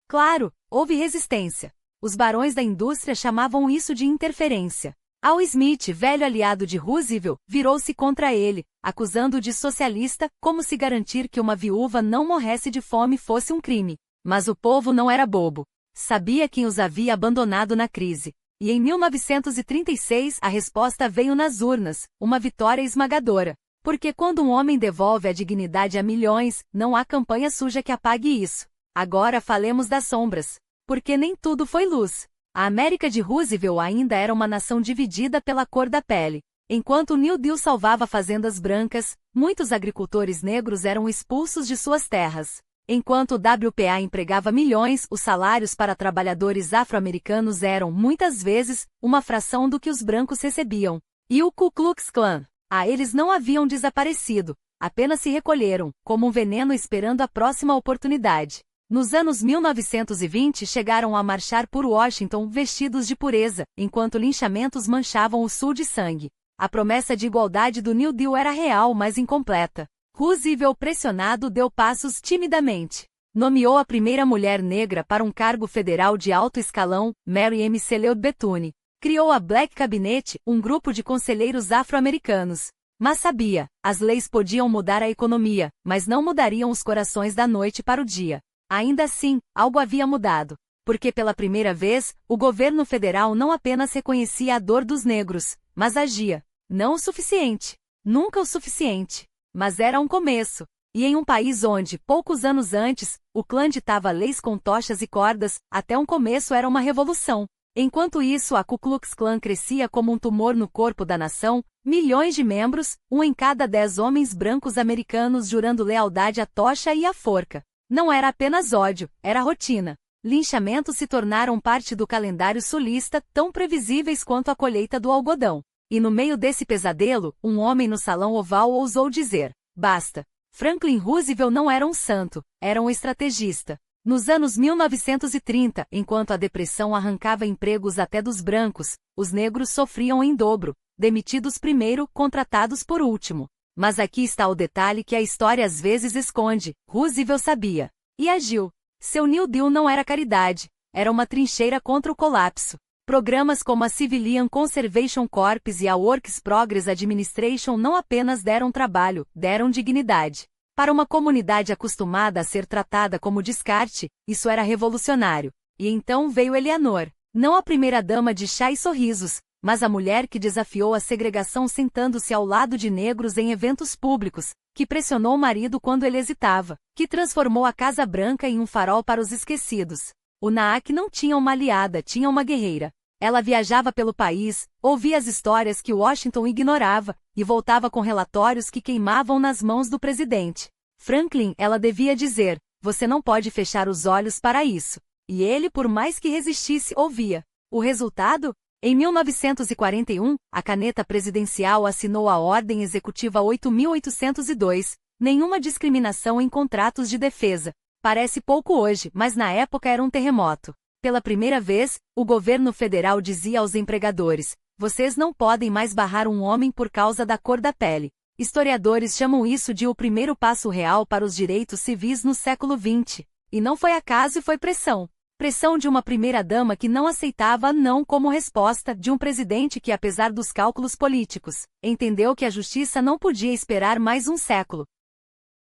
Claro, houve resistência. Os barões da indústria chamavam isso de interferência. Al Smith, velho aliado de Roosevelt, virou-se contra ele, acusando-o de socialista, como se garantir que uma viúva não morresse de fome fosse um crime. Mas o povo não era bobo. Sabia quem os havia abandonado na crise. E em 1936 a resposta veio nas urnas, uma vitória esmagadora. Porque quando um homem devolve a dignidade a milhões, não há campanha suja que apague isso. Agora falemos das sombras. Porque nem tudo foi luz. A América de Roosevelt ainda era uma nação dividida pela cor da pele. Enquanto o New Deal salvava fazendas brancas, muitos agricultores negros eram expulsos de suas terras. Enquanto o WPA empregava milhões, os salários para trabalhadores afro-americanos eram, muitas vezes, uma fração do que os brancos recebiam. E o Ku Klux Klan? Eles não haviam desaparecido, apenas se recolheram, como um veneno esperando a próxima oportunidade. Nos anos 1920 chegaram a marchar por Washington vestidos de pureza, enquanto linchamentos manchavam o sul de sangue. A promessa de igualdade do New Deal era real, mas incompleta. Roosevelt, pressionado, deu passos timidamente. Nomeou a primeira mulher negra para um cargo federal de alto escalão, Mary M. Celeud Bethune. Criou a Black Cabinet, um grupo de conselheiros afro-americanos. Mas sabia, as leis podiam mudar a economia, mas não mudariam os corações da noite para o dia. Ainda assim, algo havia mudado. Porque pela primeira vez, o governo federal não apenas reconhecia a dor dos negros, mas agia. Não o suficiente. Nunca o suficiente. Mas era um começo. E em um país onde, poucos anos antes, o clã ditava leis com tochas e cordas, até um começo era uma revolução. Enquanto isso, a Ku Klux Klan crescia como um tumor no corpo da nação, milhões de membros, um em cada 10 homens brancos americanos jurando lealdade à tocha e à forca. Não era apenas ódio, era rotina. Linchamentos se tornaram parte do calendário sulista, tão previsíveis quanto a colheita do algodão. E no meio desse pesadelo, um homem no Salão Oval ousou dizer: basta. Franklin Roosevelt não era um santo, era um estrategista. Nos anos 1930, enquanto a depressão arrancava empregos até dos brancos, os negros sofriam em dobro, demitidos primeiro, contratados por último. Mas aqui está o detalhe que a história às vezes esconde: Roosevelt sabia. E agiu. Seu New Deal não era caridade, era uma trincheira contra o colapso. Programas como a Civilian Conservation Corps e a Works Progress Administration não apenas deram trabalho, deram dignidade. Para uma comunidade acostumada a ser tratada como descarte, isso era revolucionário. E então veio Eleanor, não a primeira-dama de chá e sorrisos, mas a mulher que desafiou a segregação sentando-se ao lado de negros em eventos públicos, que pressionou o marido quando ele hesitava, que transformou a Casa Branca em um farol para os esquecidos. O NAAC não tinha uma aliada, tinha uma guerreira. Ela viajava pelo país, ouvia as histórias que Washington ignorava, e voltava com relatórios que queimavam nas mãos do presidente. Franklin, ela devia dizer: você não pode fechar os olhos para isso. E ele, por mais que resistisse, ouvia. O resultado? Em 1941, a caneta presidencial assinou a Ordem Executiva 8.802, nenhuma discriminação em contratos de defesa. Parece pouco hoje, mas na época era um terremoto. Pela primeira vez, o governo federal dizia aos empregadores: vocês não podem mais barrar um homem por causa da cor da pele. Historiadores chamam isso de o primeiro passo real para os direitos civis no século XX. E não foi acaso e foi pressão. Pressão de uma primeira-dama que não aceitava não como resposta, de um presidente que, apesar dos cálculos políticos, entendeu que a justiça não podia esperar mais um século.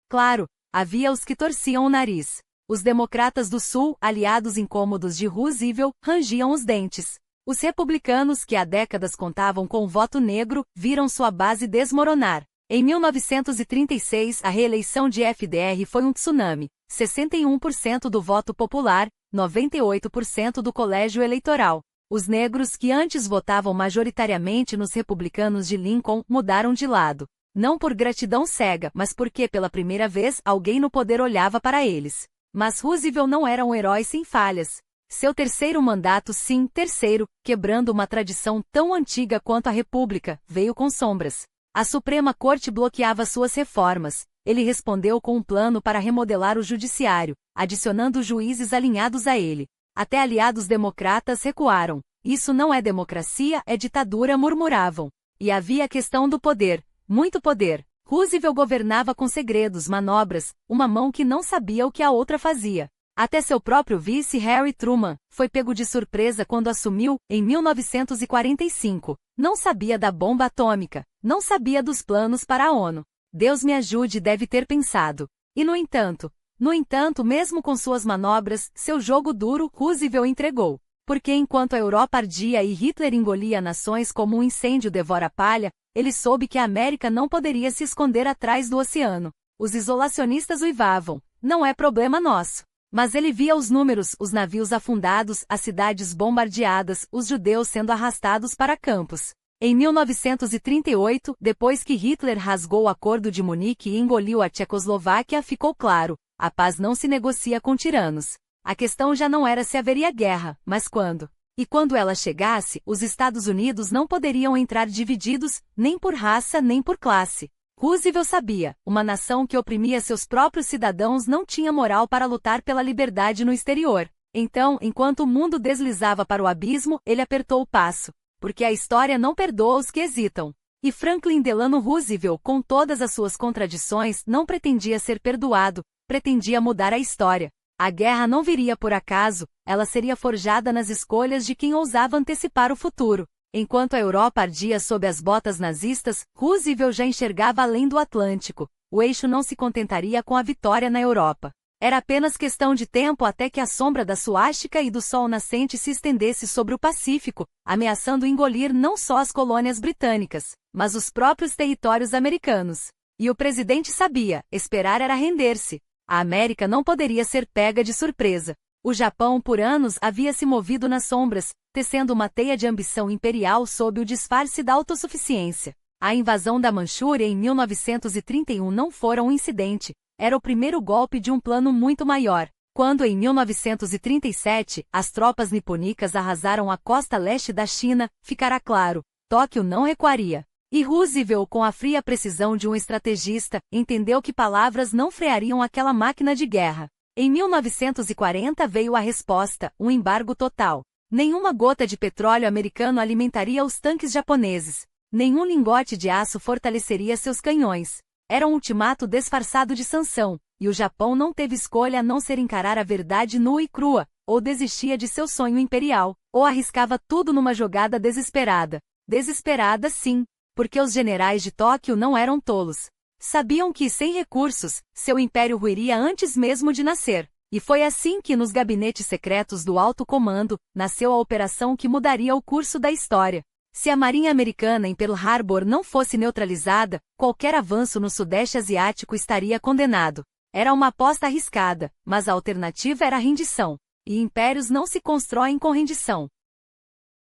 Claro, havia os que torciam o nariz. Os democratas do Sul, aliados incômodos de Roosevelt, rangiam os dentes. Os republicanos que há décadas contavam com o voto negro, viram sua base desmoronar. Em 1936, a reeleição de FDR foi um tsunami. 61% do voto popular, 98% do colégio eleitoral. Os negros que antes votavam majoritariamente nos republicanos de Lincoln mudaram de lado. Não por gratidão cega, mas porque pela primeira vez alguém no poder olhava para eles. Mas Roosevelt não era um herói sem falhas. Seu terceiro mandato, sim, terceiro, quebrando uma tradição tão antiga quanto a República, veio com sombras. A Suprema Corte bloqueava suas reformas. Ele respondeu com um plano para remodelar o judiciário, adicionando juízes alinhados a ele. Até aliados democratas recuaram. Isso não é democracia, é ditadura, murmuravam. E havia a questão do poder. Muito poder. Roosevelt governava com segredos, manobras, uma mão que não sabia o que a outra fazia. Até seu próprio vice Harry Truman foi pego de surpresa quando assumiu, em 1945. Não sabia da bomba atômica, não sabia dos planos para a ONU. Deus me ajude, deve ter pensado. E no entanto, mesmo com suas manobras, seu jogo duro, Roosevelt entregou. Porque enquanto a Europa ardia e Hitler engolia nações como um incêndio devora palha, ele soube que a América não poderia se esconder atrás do oceano. Os isolacionistas uivavam, não é problema nosso. Mas ele via os números, os navios afundados, as cidades bombardeadas, os judeus sendo arrastados para campos. Em 1938, depois que Hitler rasgou o Acordo de Munique e engoliu a Tchecoslováquia, ficou claro, a paz não se negocia com tiranos. A questão já não era se haveria guerra, mas quando. E quando ela chegasse, os Estados Unidos não poderiam entrar divididos, nem por raça nem por classe. Roosevelt sabia, uma nação que oprimia seus próprios cidadãos não tinha moral para lutar pela liberdade no exterior. Então, enquanto o mundo deslizava para o abismo, ele apertou o passo. Porque a história não perdoa os que hesitam. E Franklin Delano Roosevelt, com todas as suas contradições, não pretendia ser perdoado, pretendia mudar a história. A guerra não viria por acaso, ela seria forjada nas escolhas de quem ousava antecipar o futuro. Enquanto a Europa ardia sob as botas nazistas, Roosevelt já enxergava além do Atlântico. O eixo não se contentaria com a vitória na Europa. Era apenas questão de tempo até que a sombra da suástica e do sol nascente se estendesse sobre o Pacífico, ameaçando engolir não só as colônias britânicas, mas os próprios territórios americanos. E o presidente sabia, esperar era render-se. A América não poderia ser pega de surpresa. O Japão por anos havia se movido nas sombras, tecendo uma teia de ambição imperial sob o disfarce da autossuficiência. A invasão da Manchúria em 1931 não fora um incidente, era o primeiro golpe de um plano muito maior. Quando em 1937, as tropas nipônicas arrasaram a costa leste da China, ficará claro, Tóquio não recuaria. E Roosevelt, com a fria precisão de um estrategista, entendeu que palavras não freariam aquela máquina de guerra. Em 1940 veio a resposta, um embargo total. Nenhuma gota de petróleo americano alimentaria os tanques japoneses. Nenhum lingote de aço fortaleceria seus canhões. Era um ultimato disfarçado de sanção, e o Japão não teve escolha a não ser encarar a verdade nua e crua, ou desistia de seu sonho imperial, ou arriscava tudo numa jogada desesperada. Desesperada sim, porque os generais de Tóquio não eram tolos. Sabiam que, sem recursos, seu império ruiria antes mesmo de nascer. E foi assim que, nos gabinetes secretos do alto comando, nasceu a operação que mudaria o curso da história. Se a marinha americana em Pearl Harbor não fosse neutralizada, qualquer avanço no Sudeste Asiático estaria condenado. Era uma aposta arriscada, mas a alternativa era a rendição. E impérios não se constroem com rendição.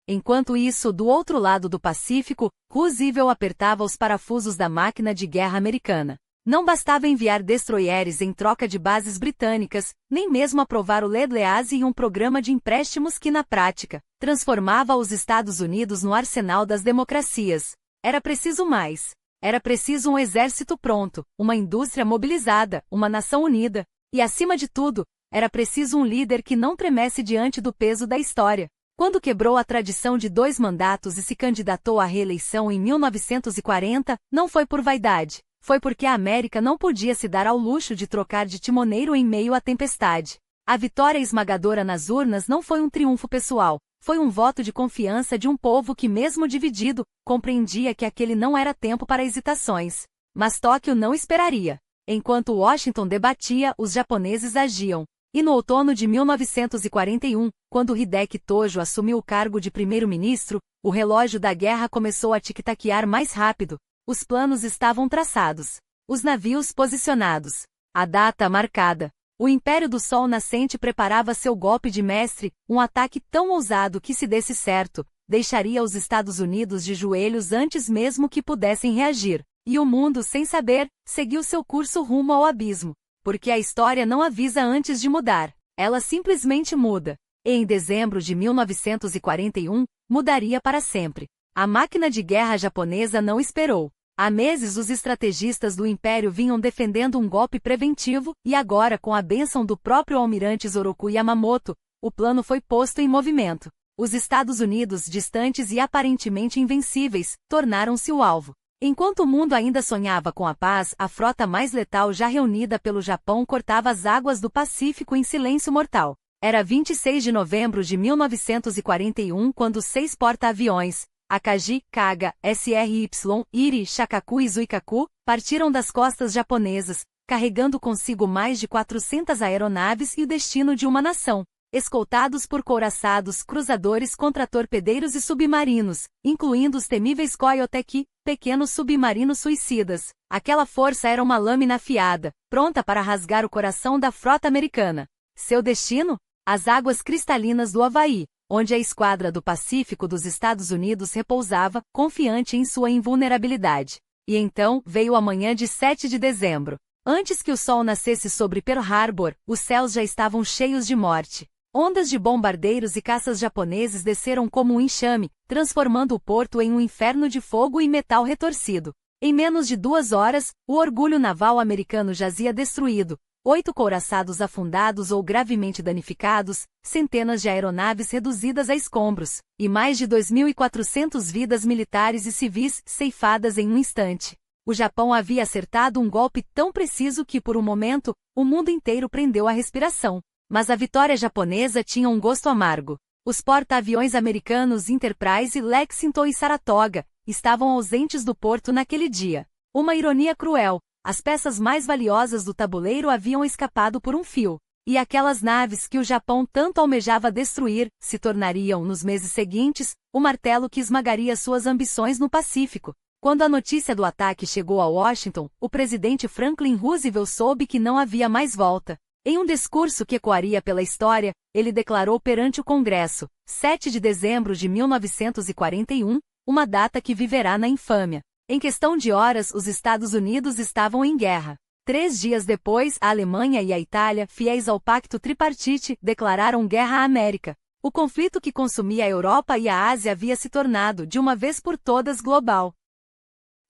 Enquanto isso, do outro lado do Pacífico, Roosevelt apertava os parafusos da máquina de guerra americana. Não bastava enviar destroyers em troca de bases britânicas, nem mesmo aprovar o Lend-Lease e um programa de empréstimos que, na prática, transformava os Estados Unidos no arsenal das democracias. Era preciso mais. Era preciso um exército pronto, uma indústria mobilizada, uma nação unida. E, acima de tudo, era preciso um líder que não tremesse diante do peso da história. Quando quebrou a tradição de 2 mandatos e se candidatou à reeleição em 1940, não foi por vaidade. Foi porque a América não podia se dar ao luxo de trocar de timoneiro em meio à tempestade. A vitória esmagadora nas urnas não foi um triunfo pessoal, foi um voto de confiança de um povo que, mesmo dividido, compreendia que aquele não era tempo para hesitações. Mas Tóquio não esperaria. Enquanto Washington debatia, os japoneses agiam. E no outono de 1941, quando Hideki Tojo assumiu o cargo de primeiro-ministro, o relógio da guerra começou a tic-taquear mais rápido. Os planos estavam traçados. Os navios posicionados. A data marcada. O Império do Sol Nascente preparava seu golpe de mestre, um ataque tão ousado que, se desse certo, deixaria os Estados Unidos de joelhos antes mesmo que pudessem reagir. E o mundo, sem saber, seguiu seu curso rumo ao abismo. Porque a história não avisa antes de mudar. Ela simplesmente muda. E em dezembro de 1941, mudaria para sempre. A máquina de guerra japonesa não esperou. Há meses os estrategistas do Império vinham defendendo um golpe preventivo, e agora, com a bênção do próprio almirante Isoroku Yamamoto, o plano foi posto em movimento. Os Estados Unidos, distantes e aparentemente invencíveis, tornaram-se o alvo. Enquanto o mundo ainda sonhava com a paz, a frota mais letal já reunida pelo Japão cortava as águas do Pacífico em silêncio mortal. Era 26 de novembro de 1941 quando 6 porta-aviões, Akagi, Kaga, SRY, Iri, Shakaku e Zuikaku, partiram das costas japonesas, carregando consigo mais de 400 aeronaves e o destino de uma nação. escoltados por couraçados, cruzadores contra-torpedeiros e submarinos, incluindo os temíveis Koyoteki, pequenos submarinos suicidas. Aquela força era uma lâmina afiada, pronta para rasgar o coração da frota americana. Seu destino? As águas cristalinas do Havaí, onde a esquadra do Pacífico dos Estados Unidos repousava, confiante em sua invulnerabilidade. E então veio a manhã de 7 de dezembro. Antes que o sol nascesse sobre Pearl Harbor, os céus já estavam cheios de morte. Ondas de bombardeiros e caças japoneses desceram como um enxame, transformando o porto em um inferno de fogo e metal retorcido. Em menos de 2 horas, o orgulho naval americano jazia destruído, 8 couraçados afundados ou gravemente danificados, centenas de aeronaves reduzidas a escombros, e mais de 2.400 vidas militares e civis ceifadas em um instante. O Japão havia acertado um golpe tão preciso que, por um momento, o mundo inteiro prendeu a respiração. Mas a vitória japonesa tinha um gosto amargo. Os porta-aviões americanos Enterprise, Lexington e Saratoga estavam ausentes do porto naquele dia. Uma ironia cruel. As peças mais valiosas do tabuleiro haviam escapado por um fio. E aquelas naves que o Japão tanto almejava destruir, se tornariam, nos meses seguintes, o martelo que esmagaria suas ambições no Pacífico. Quando a notícia do ataque chegou a Washington, o presidente Franklin Roosevelt soube que não havia mais volta. Em um discurso que ecoaria pela história, ele declarou perante o Congresso, 7 de dezembro de 1941, uma data que viverá na infâmia. Em questão de horas, os Estados Unidos estavam em guerra. 3 dias depois, a Alemanha e a Itália, fiéis ao Pacto Tripartite, declararam guerra à América. O conflito que consumia a Europa e a Ásia havia se tornado, de uma vez por todas, global.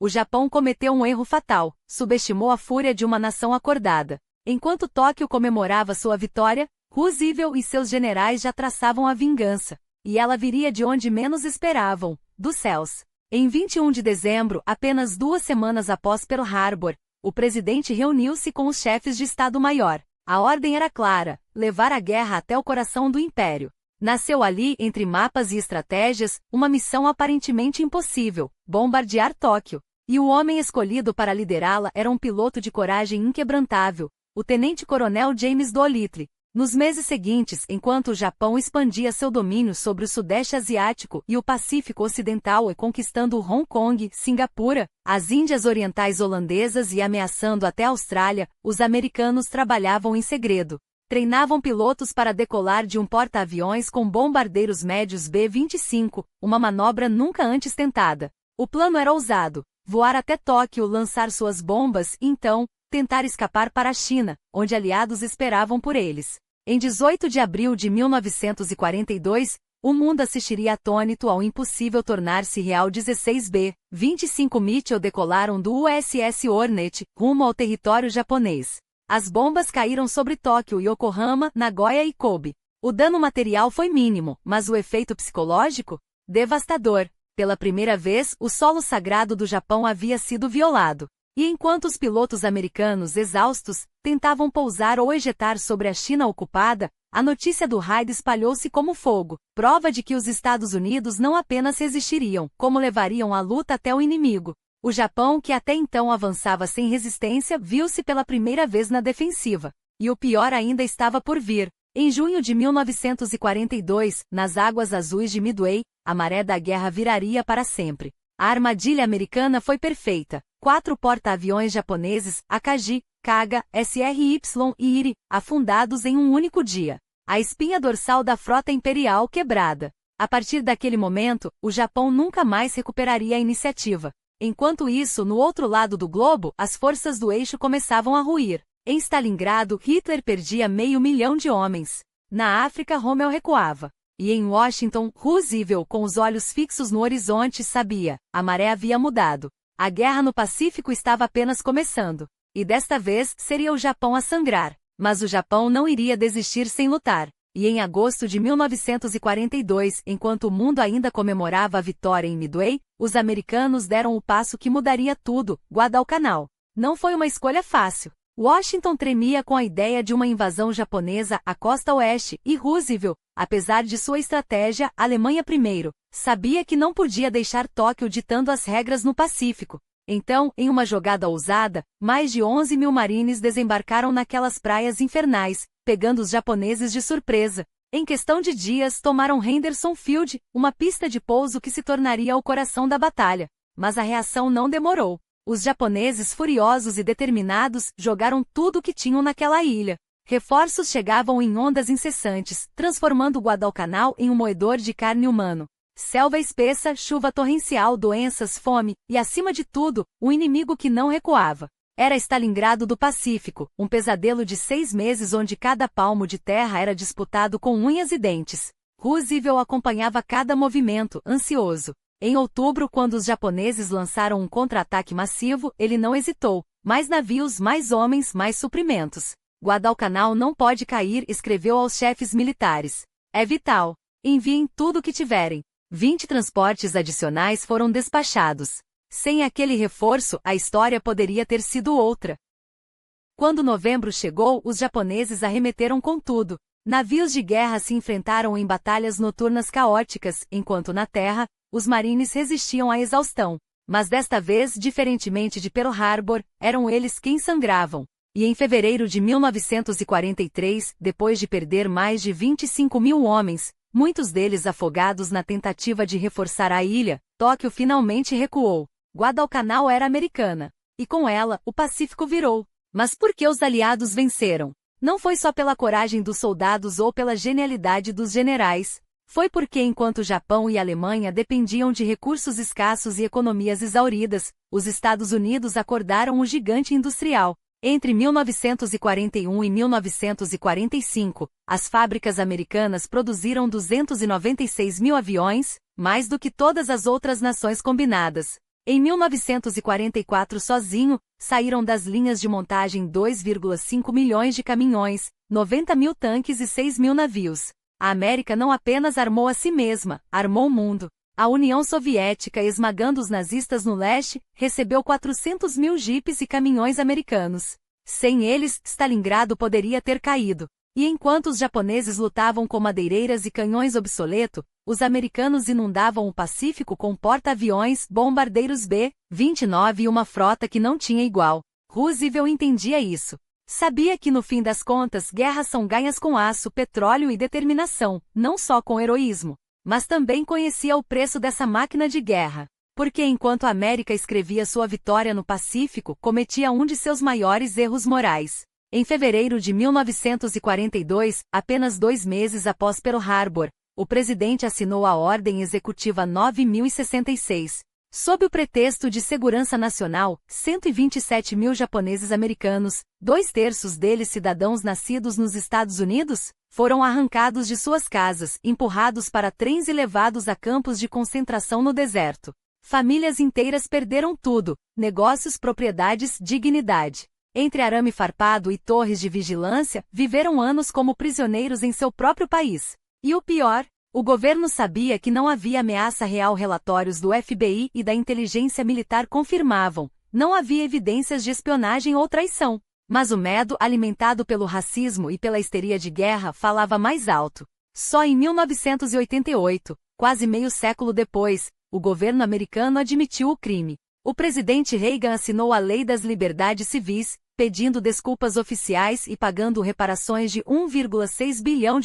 O Japão cometeu um erro fatal, subestimou a fúria de uma nação acordada. Enquanto Tóquio comemorava sua vitória, Roosevelt e seus generais já traçavam a vingança. E ela viria de onde menos esperavam, dos céus. Em 21 de dezembro, apenas 2 semanas após Pearl Harbor, o presidente reuniu-se com os chefes de Estado-Maior. A ordem era clara: levar a guerra até o coração do Império. Nasceu ali, entre mapas e estratégias, uma missão aparentemente impossível: bombardear Tóquio. E o homem escolhido para liderá-la era um piloto de coragem inquebrantável, o tenente-coronel James Doolittle. Nos meses seguintes, enquanto o Japão expandia seu domínio sobre o Sudeste Asiático e o Pacífico Ocidental e conquistando Hong Kong, Singapura, as Índias Orientais holandesas e ameaçando até a Austrália, os americanos trabalhavam em segredo. Treinavam pilotos para decolar de um porta-aviões com bombardeiros médios B-25, uma manobra nunca antes tentada. O plano era ousado: voar até Tóquio, lançar suas bombas e, então, tentar escapar para a China, onde aliados esperavam por eles. Em 18 de abril de 1942, o mundo assistiria atônito ao impossível tornar-se real. 16B-25 Mitchell decolaram do USS Hornet, rumo ao território japonês. As bombas caíram sobre Tóquio, Yokohama, Nagoya e Kobe. O dano material foi mínimo, mas o efeito psicológico? Devastador. Pela primeira vez, o solo sagrado do Japão havia sido violado. E enquanto os pilotos americanos, exaustos, tentavam pousar ou ejetar sobre a China ocupada, a notícia do raid espalhou-se como fogo, prova de que os Estados Unidos não apenas resistiriam, como levariam a luta até o inimigo. O Japão, que até então avançava sem resistência, viu-se pela primeira vez na defensiva. E o pior ainda estava por vir. Em junho de 1942, nas águas azuis de Midway, a maré da guerra viraria para sempre. A armadilha americana foi perfeita. 4 porta-aviões japoneses, Akagi, Kaga, SRY e Iri, afundados em um único dia. A espinha dorsal da frota imperial quebrada. A partir daquele momento, o Japão nunca mais recuperaria a iniciativa. Enquanto isso, no outro lado do globo, as forças do eixo começavam a ruir. Em Stalingrado, Hitler perdia 500.000 de homens. Na África, Rommel recuava. E em Washington, Roosevelt, com os olhos fixos no horizonte, sabia: a maré havia mudado. A guerra no Pacífico estava apenas começando. E desta vez, seria o Japão a sangrar. Mas o Japão não iria desistir sem lutar. E em agosto de 1942, enquanto o mundo ainda comemorava a vitória em Midway, os americanos deram o passo que mudaria tudo: Guadalcanal. Não foi uma escolha fácil. Washington tremia com a ideia de uma invasão japonesa à costa oeste, e Roosevelt, apesar de sua estratégia, Alemanha primeiro, sabia que não podia deixar Tóquio ditando as regras no Pacífico. Então, em uma jogada ousada, mais de 11.000 marines desembarcaram naquelas praias infernais, pegando os japoneses de surpresa. Em questão de dias tomaram Henderson Field, uma pista de pouso que se tornaria o coração da batalha. Mas a reação não demorou. Os japoneses, furiosos e determinados, jogaram tudo o que tinham naquela ilha. Reforços chegavam em ondas incessantes, transformando Guadalcanal em um moedor de carne humano. Selva espessa, chuva torrencial, doenças, fome, e acima de tudo, um inimigo que não recuava. Era Stalingrado do Pacífico, um pesadelo de 6 meses onde cada palmo de terra era disputado com unhas e dentes. Roosevelt acompanhava cada movimento, ansioso. Em outubro, quando os japoneses lançaram um contra-ataque massivo, ele não hesitou. Mais navios, mais homens, mais suprimentos. Guadalcanal não pode cair, escreveu aos chefes militares. É vital. Enviem tudo o que tiverem. 20 transportes adicionais foram despachados. Sem aquele reforço, a história poderia ter sido outra. Quando novembro chegou, os japoneses arremeteram com tudo. Navios de guerra se enfrentaram em batalhas noturnas caóticas, enquanto na terra, os marines resistiam à exaustão. Mas desta vez, diferentemente de Pearl Harbor, eram eles quem sangravam. E em fevereiro de 1943, depois de perder mais de 25 mil homens, muitos deles afogados na tentativa de reforçar a ilha, Tóquio finalmente recuou. Guadalcanal era americana. E com ela, o Pacífico virou. Mas por que os aliados venceram? Não foi só pela coragem dos soldados ou pela genialidade dos generais. Foi porque enquanto Japão e Alemanha dependiam de recursos escassos e economias exauridas, os Estados Unidos acordaram o gigante industrial. Entre 1941 e 1945, as fábricas americanas produziram 296 mil aviões, mais do que todas as outras nações combinadas. Em 1944 sozinho, saíram das linhas de montagem 2,5 milhões de caminhões, 90 mil tanques e 6 mil navios. A América não apenas armou a si mesma, armou o mundo. A União Soviética, esmagando os nazistas no leste, recebeu 400 mil jipes e caminhões americanos. Sem eles, Stalingrado poderia ter caído. E enquanto os japoneses lutavam com madeireiras e canhões obsoletos, os americanos inundavam o Pacífico com porta-aviões, bombardeiros B-29 e uma frota que não tinha igual. Roosevelt entendia isso. Sabia que no fim das contas, guerras são ganhas com aço, petróleo e determinação, não só com heroísmo. Mas também conhecia o preço dessa máquina de guerra. Porque enquanto a América escrevia sua vitória no Pacífico, cometia um de seus maiores erros morais. Em fevereiro de 1942, apenas 2 meses após Pearl Harbor, o presidente assinou a Ordem Executiva 9066. Sob o pretexto de segurança nacional, 127 mil japoneses americanos, 2/3 deles cidadãos nascidos nos Estados Unidos, foram arrancados de suas casas, empurrados para trens e levados a campos de concentração no deserto. Famílias inteiras perderam tudo: negócios, propriedades, dignidade. Entre arame farpado e torres de vigilância, viveram anos como prisioneiros em seu próprio país. E o pior, o governo sabia que não havia ameaça real. Relatórios do FBI e da inteligência militar confirmavam, não havia evidências de espionagem ou traição. Mas o medo, alimentado pelo racismo e pela histeria de guerra, falava mais alto. Só em 1988, quase meio século depois, o governo americano admitiu o crime. O presidente Reagan assinou a Lei das Liberdades Civis, pedindo desculpas oficiais e pagando reparações de $1,6 bilhão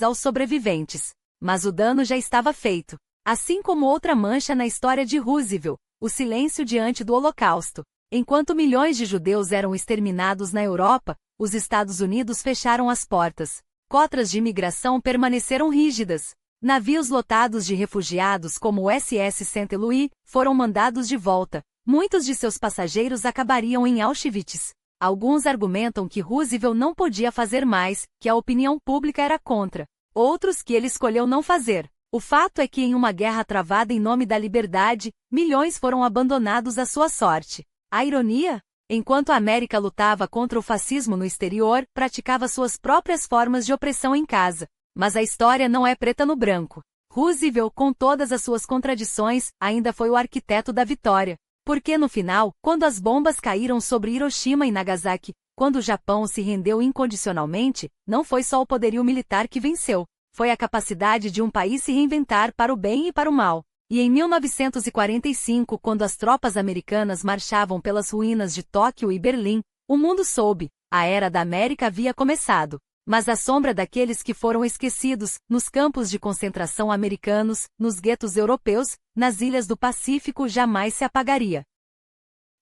aos sobreviventes. Mas o dano já estava feito. Assim como outra mancha na história de Roosevelt, o silêncio diante do Holocausto. Enquanto milhões de judeus eram exterminados na Europa, os Estados Unidos fecharam as portas. Cotas de imigração permaneceram rígidas. Navios lotados de refugiados como o SS St. Louis foram mandados de volta. Muitos de seus passageiros acabariam em Auschwitz. Alguns argumentam que Roosevelt não podia fazer mais, que a opinião pública era contra. Outros que ele escolheu não fazer. O fato é que em uma guerra travada em nome da liberdade, milhões foram abandonados à sua sorte. A ironia? Enquanto a América lutava contra o fascismo no exterior, praticava suas próprias formas de opressão em casa. Mas a história não é preta no branco. Roosevelt, com todas as suas contradições, ainda foi o arquiteto da vitória. Porque no final, quando as bombas caíram sobre Hiroshima e Nagasaki, quando o Japão se rendeu incondicionalmente, não foi só o poderio militar que venceu. Foi a capacidade de um país se reinventar para o bem e para o mal. E em 1945, quando as tropas americanas marchavam pelas ruínas de Tóquio e Berlim, o mundo soube, a Era da América havia começado. Mas a sombra daqueles que foram esquecidos, nos campos de concentração americanos, nos guetos europeus, nas ilhas do Pacífico jamais se apagaria.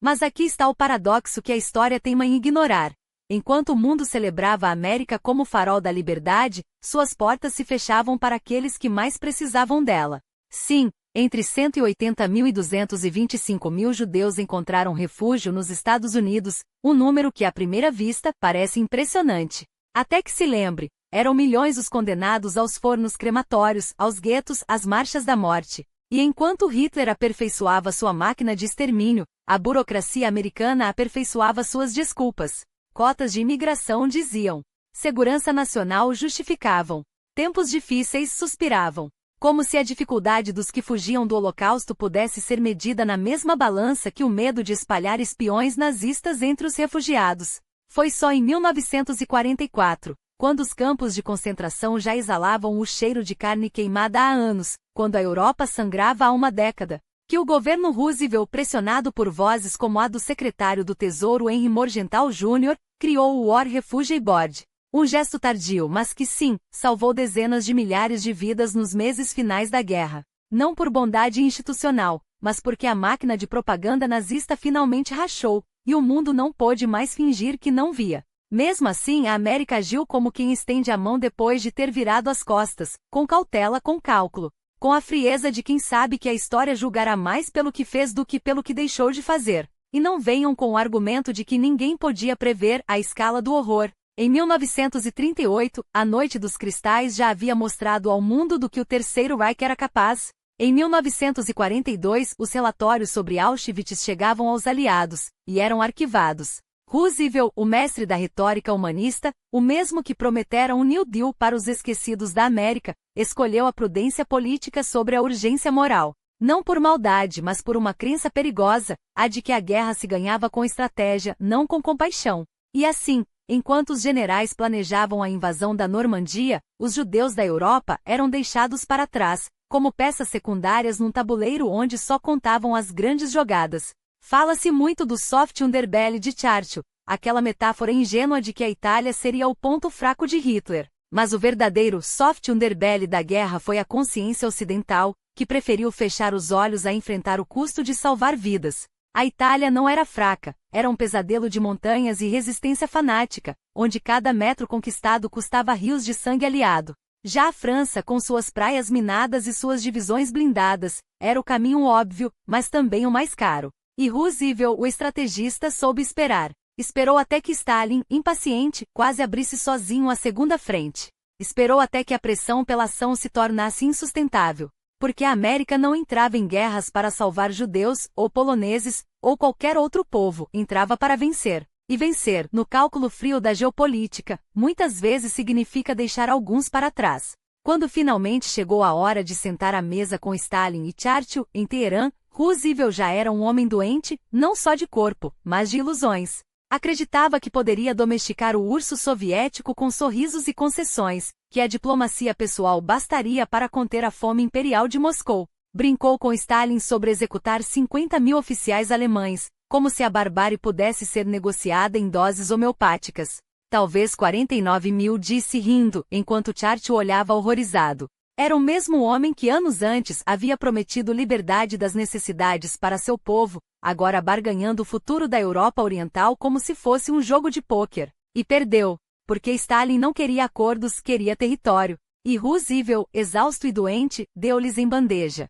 Mas aqui está o paradoxo que a história teima em ignorar. Enquanto o mundo celebrava a América como farol da liberdade, suas portas se fechavam para aqueles que mais precisavam dela. Sim, entre 180 mil e 225 mil judeus encontraram refúgio nos Estados Unidos, um número que à primeira vista parece impressionante. Até que se lembre, eram milhões os condenados aos fornos crematórios, aos guetos, às marchas da morte. E enquanto Hitler aperfeiçoava sua máquina de extermínio, a burocracia americana aperfeiçoava suas desculpas. Cotas de imigração diziam. Segurança nacional justificavam. Tempos difíceis suspiravam. Como se a dificuldade dos que fugiam do Holocausto pudesse ser medida na mesma balança que o medo de espalhar espiões nazistas entre os refugiados. Foi só em 1944, quando os campos de concentração já exalavam o cheiro de carne queimada há anos, quando a Europa sangrava há uma década, que o governo Roosevelt, pressionado por vozes como a do secretário do Tesouro Henry Morgenthau Jr., criou o War Refugee Board. Um gesto tardio, mas que sim, salvou dezenas de milhares de vidas nos meses finais da guerra. Não por bondade institucional, mas porque a máquina de propaganda nazista finalmente rachou, e o mundo não pôde mais fingir que não via. Mesmo assim, a América agiu como quem estende a mão depois de ter virado as costas, com cautela, com cálculo, com a frieza de quem sabe que a história julgará mais pelo que fez do que pelo que deixou de fazer. E não venham com o argumento de que ninguém podia prever a escala do horror. Em 1938, a Noite dos Cristais já havia mostrado ao mundo do que o Terceiro Reich era capaz. Em 1942, os relatórios sobre Auschwitz chegavam aos aliados, e eram arquivados. Roosevelt, o mestre da retórica humanista, o mesmo que prometera um New Deal para os esquecidos da América, escolheu a prudência política sobre a urgência moral. Não por maldade, mas por uma crença perigosa, a de que a guerra se ganhava com estratégia, não com compaixão. E assim, enquanto os generais planejavam a invasão da Normandia, os judeus da Europa eram deixados para trás, como peças secundárias num tabuleiro onde só contavam as grandes jogadas. Fala-se muito do soft underbelly de Churchill, aquela metáfora ingênua de que a Itália seria o ponto fraco de Hitler. Mas o verdadeiro soft underbelly da guerra foi a consciência ocidental, que preferiu fechar os olhos a enfrentar o custo de salvar vidas. A Itália não era fraca, era um pesadelo de montanhas e resistência fanática, onde cada metro conquistado custava rios de sangue aliado. Já a França, com suas praias minadas e suas divisões blindadas, era o caminho óbvio, mas também o mais caro. E Roosevelt, o estrategista, soube esperar. Esperou até que Stalin, impaciente, quase abrisse sozinho a segunda frente. Esperou até que a pressão pela ação se tornasse insustentável. Porque a América não entrava em guerras para salvar judeus, ou poloneses, ou qualquer outro povo, entrava para vencer. E vencer, no cálculo frio da geopolítica, muitas vezes significa deixar alguns para trás. Quando finalmente chegou a hora de sentar à mesa com Stalin e Churchill, em Teherã, Roosevelt já era um homem doente, não só de corpo, mas de ilusões. Acreditava que poderia domesticar o urso soviético com sorrisos e concessões, que a diplomacia pessoal bastaria para conter a fome imperial de Moscou. Brincou com Stalin sobre executar 50 mil oficiais alemães, como se a barbárie pudesse ser negociada em doses homeopáticas. Talvez 49 mil, disse rindo, enquanto Churchill olhava horrorizado. Era o mesmo homem que anos antes havia prometido liberdade das necessidades para seu povo, agora barganhando o futuro da Europa Oriental como se fosse um jogo de pôquer. E perdeu, porque Stalin não queria acordos, queria território. E Roosevelt, exausto e doente, deu-lhes em bandeja.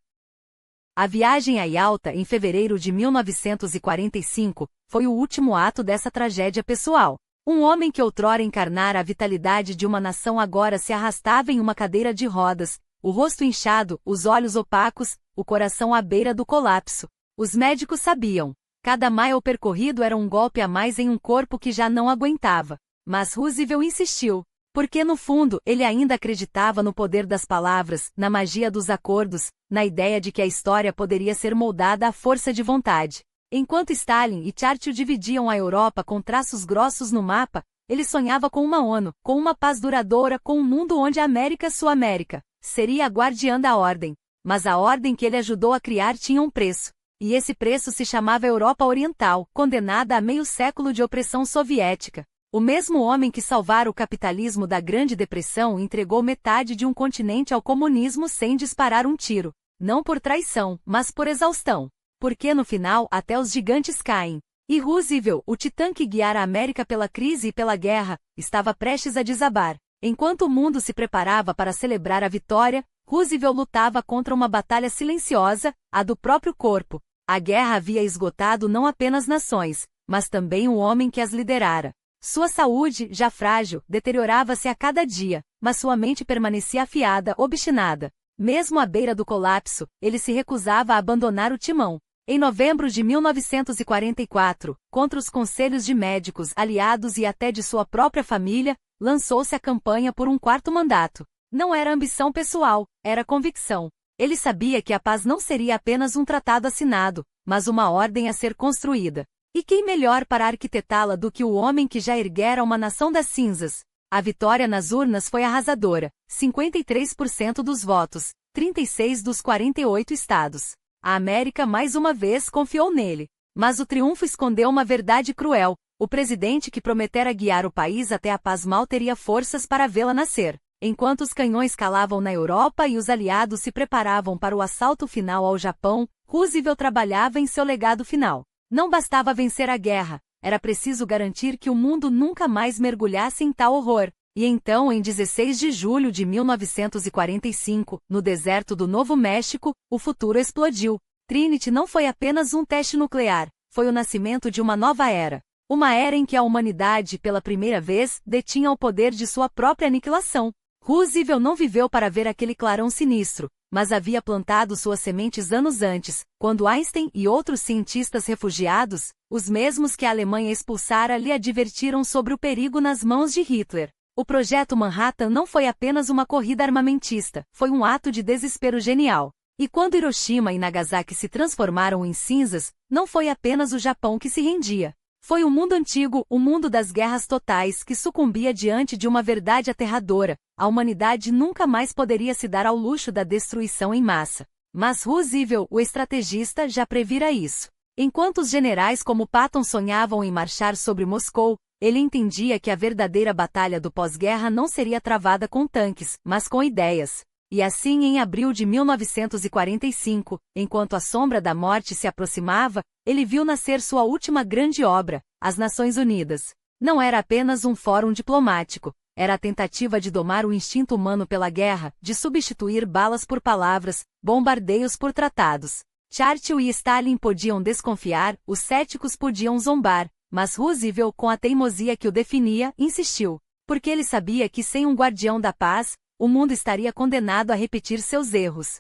A viagem a Yalta em fevereiro de 1945 foi o último ato dessa tragédia pessoal. Um homem que outrora encarnara a vitalidade de uma nação agora se arrastava em uma cadeira de rodas, o rosto inchado, os olhos opacos, o coração à beira do colapso. Os médicos sabiam. Cada mile percorrido era um golpe a mais em um corpo que já não aguentava. Mas Roosevelt insistiu. Porque no fundo, ele ainda acreditava no poder das palavras, na magia dos acordos, na ideia de que a história poderia ser moldada à força de vontade. Enquanto Stalin e Churchill dividiam a Europa com traços grossos no mapa, ele sonhava com uma ONU, com uma paz duradoura, com um mundo onde a América, sua América, seria a guardiã da ordem. Mas a ordem que ele ajudou a criar tinha um preço. E esse preço se chamava Europa Oriental, condenada a meio século de opressão soviética. O mesmo homem que salvara o capitalismo da Grande Depressão entregou metade de um continente ao comunismo sem disparar um tiro. Não por traição, mas por exaustão. Porque no final até os gigantes caem. E Roosevelt, o titã que guiara a América pela crise e pela guerra, estava prestes a desabar. Enquanto o mundo se preparava para celebrar a vitória, Roosevelt lutava contra uma batalha silenciosa, a do próprio corpo. A guerra havia esgotado não apenas nações, mas também o homem que as liderara. Sua saúde, já frágil, deteriorava-se a cada dia, mas sua mente permanecia afiada, obstinada. Mesmo à beira do colapso, ele se recusava a abandonar o timão. Em novembro de 1944, contra os conselhos de médicos, aliados e até de sua própria família, lançou-se a campanha por um quarto mandato. Não era ambição pessoal, era convicção. Ele sabia que a paz não seria apenas um tratado assinado, mas uma ordem a ser construída. E quem melhor para arquitetá-la do que o homem que já erguera uma nação das cinzas? A vitória nas urnas foi arrasadora, 53% dos votos, 36 dos 48 estados. A América mais uma vez confiou nele. Mas o triunfo escondeu uma verdade cruel. O presidente que prometera guiar o país até a paz mal teria forças para vê-la nascer. Enquanto os canhões calavam na Europa e os aliados se preparavam para o assalto final ao Japão, Roosevelt trabalhava em seu legado final. Não bastava vencer a guerra, era preciso garantir que o mundo nunca mais mergulhasse em tal horror. E então, em 16 de julho de 1945, no deserto do Novo México, o futuro explodiu. Trinity não foi apenas um teste nuclear, foi o nascimento de uma nova era. Uma era em que a humanidade, pela primeira vez, detinha o poder de sua própria aniquilação. Roosevelt não viveu para ver aquele clarão sinistro, mas havia plantado suas sementes anos antes, quando Einstein e outros cientistas refugiados, os mesmos que a Alemanha expulsara, lhe advertiram sobre o perigo nas mãos de Hitler. O Projeto Manhattan não foi apenas uma corrida armamentista, foi um ato de desespero genial. E quando Hiroshima e Nagasaki se transformaram em cinzas, não foi apenas o Japão que se rendia. Foi o mundo antigo, o mundo das guerras totais, que sucumbia diante de uma verdade aterradora. A humanidade nunca mais poderia se dar ao luxo da destruição em massa. Mas Roosevelt, o estrategista, já previra isso. Enquanto os generais como Patton sonhavam em marchar sobre Moscou, ele entendia que a verdadeira batalha do pós-guerra não seria travada com tanques, mas com ideias. E assim, em abril de 1945, enquanto a sombra da morte se aproximava, ele viu nascer sua última grande obra, as Nações Unidas. Não era apenas um fórum diplomático, era a tentativa de domar o instinto humano pela guerra, de substituir balas por palavras, bombardeios por tratados. Churchill e Stalin podiam desconfiar, os céticos podiam zombar, mas Roosevelt, com a teimosia que o definia, insistiu. Porque ele sabia que sem um guardião da paz, o mundo estaria condenado a repetir seus erros.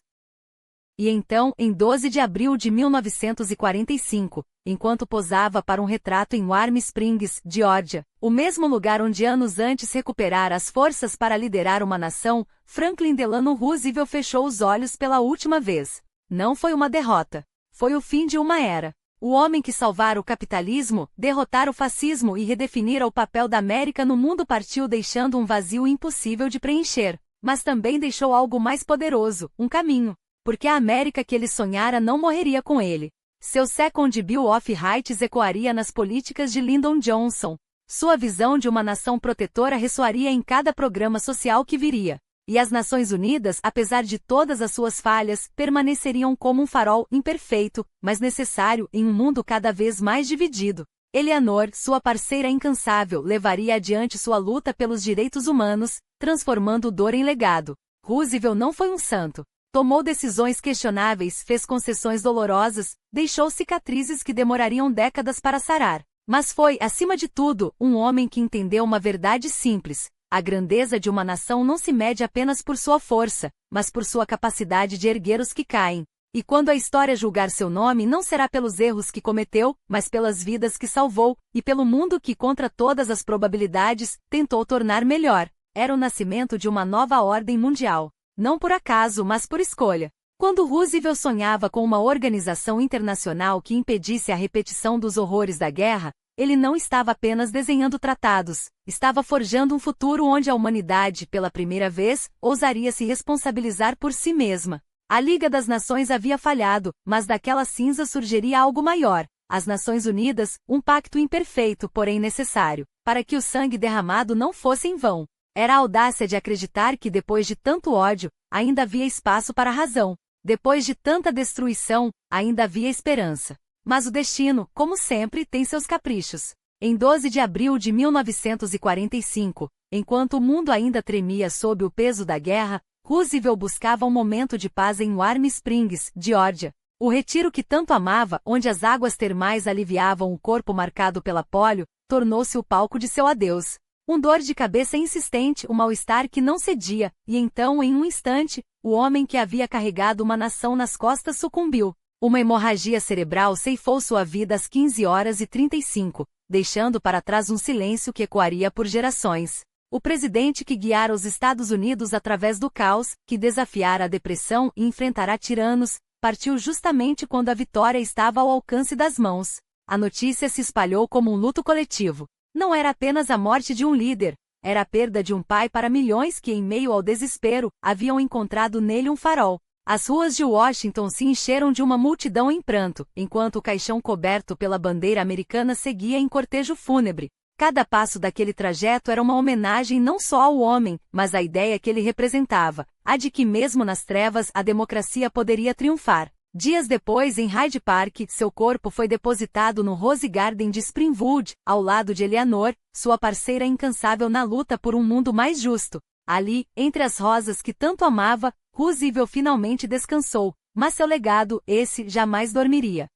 E então, em 12 de abril de 1945, enquanto posava para um retrato em Warm Springs, Geórgia, o mesmo lugar onde anos antes recuperara as forças para liderar uma nação, Franklin Delano Roosevelt fechou os olhos pela última vez. Não foi uma derrota. Foi o fim de uma era. O homem que salvara o capitalismo, derrotar o fascismo e redefinir o papel da América no mundo partiu deixando um vazio impossível de preencher. Mas também deixou algo mais poderoso, um caminho. Porque a América que ele sonhara não morreria com ele. Seu Second Bill of Rights ecoaria nas políticas de Lyndon Johnson. Sua visão de uma nação protetora ressoaria em cada programa social que viria. E as Nações Unidas, apesar de todas as suas falhas, permaneceriam como um farol imperfeito, mas necessário em um mundo cada vez mais dividido. Eleanor, sua parceira incansável, levaria adiante sua luta pelos direitos humanos, transformando dor em legado. Roosevelt não foi um santo. Tomou decisões questionáveis, fez concessões dolorosas, deixou cicatrizes que demorariam décadas para sarar. Mas foi, acima de tudo, um homem que entendeu uma verdade simples. A grandeza de uma nação não se mede apenas por sua força, mas por sua capacidade de erguer os que caem. E quando a história julgar seu nome não será pelos erros que cometeu, mas pelas vidas que salvou, e pelo mundo que, contra todas as probabilidades, tentou tornar melhor. Era o nascimento de uma nova ordem mundial. Não por acaso, mas por escolha. Quando Roosevelt sonhava com uma organização internacional que impedisse a repetição dos horrores da guerra, ele não estava apenas desenhando tratados, estava forjando um futuro onde a humanidade, pela primeira vez, ousaria se responsabilizar por si mesma. A Liga das Nações havia falhado, mas daquela cinza surgiria algo maior. As Nações Unidas, um pacto imperfeito, porém necessário. para que o sangue derramado não fosse em vão. Era a audácia de acreditar que depois de tanto ódio, ainda havia espaço para a razão. Depois de tanta destruição, ainda havia esperança. Mas o destino, como sempre, tem seus caprichos. Em 12 de abril de 1945, enquanto o mundo ainda tremia sob o peso da guerra, Roosevelt buscava um momento de paz em Warm Springs, Geórgia. O retiro que tanto amava, onde as águas termais aliviavam o corpo marcado pela polio, tornou-se o palco de seu adeus. Um dor de cabeça insistente, um mal-estar que não cedia, e então, em um instante, o homem que havia carregado uma nação nas costas sucumbiu. Uma hemorragia cerebral ceifou sua vida às 15h35, deixando para trás um silêncio que ecoaria por gerações. O presidente que guiara os Estados Unidos através do caos, que desafiara a depressão e enfrentará tiranos, partiu justamente quando a vitória estava ao alcance das mãos. A notícia se espalhou como um luto coletivo. Não era apenas a morte de um líder, era a perda de um pai para milhões que, em meio ao desespero, haviam encontrado nele um farol. As ruas de Washington se encheram de uma multidão em pranto, enquanto o caixão coberto pela bandeira americana seguia em cortejo fúnebre. Cada passo daquele trajeto era uma homenagem não só ao homem, mas à ideia que ele representava, a de que mesmo nas trevas a democracia poderia triunfar. Dias depois, em Hyde Park, seu corpo foi depositado no Rose Garden de Springwood, ao lado de Eleanor, sua parceira incansável na luta por um mundo mais justo. Ali, entre as rosas que tanto amava, Roosevelt finalmente descansou, mas seu legado, esse, jamais dormiria.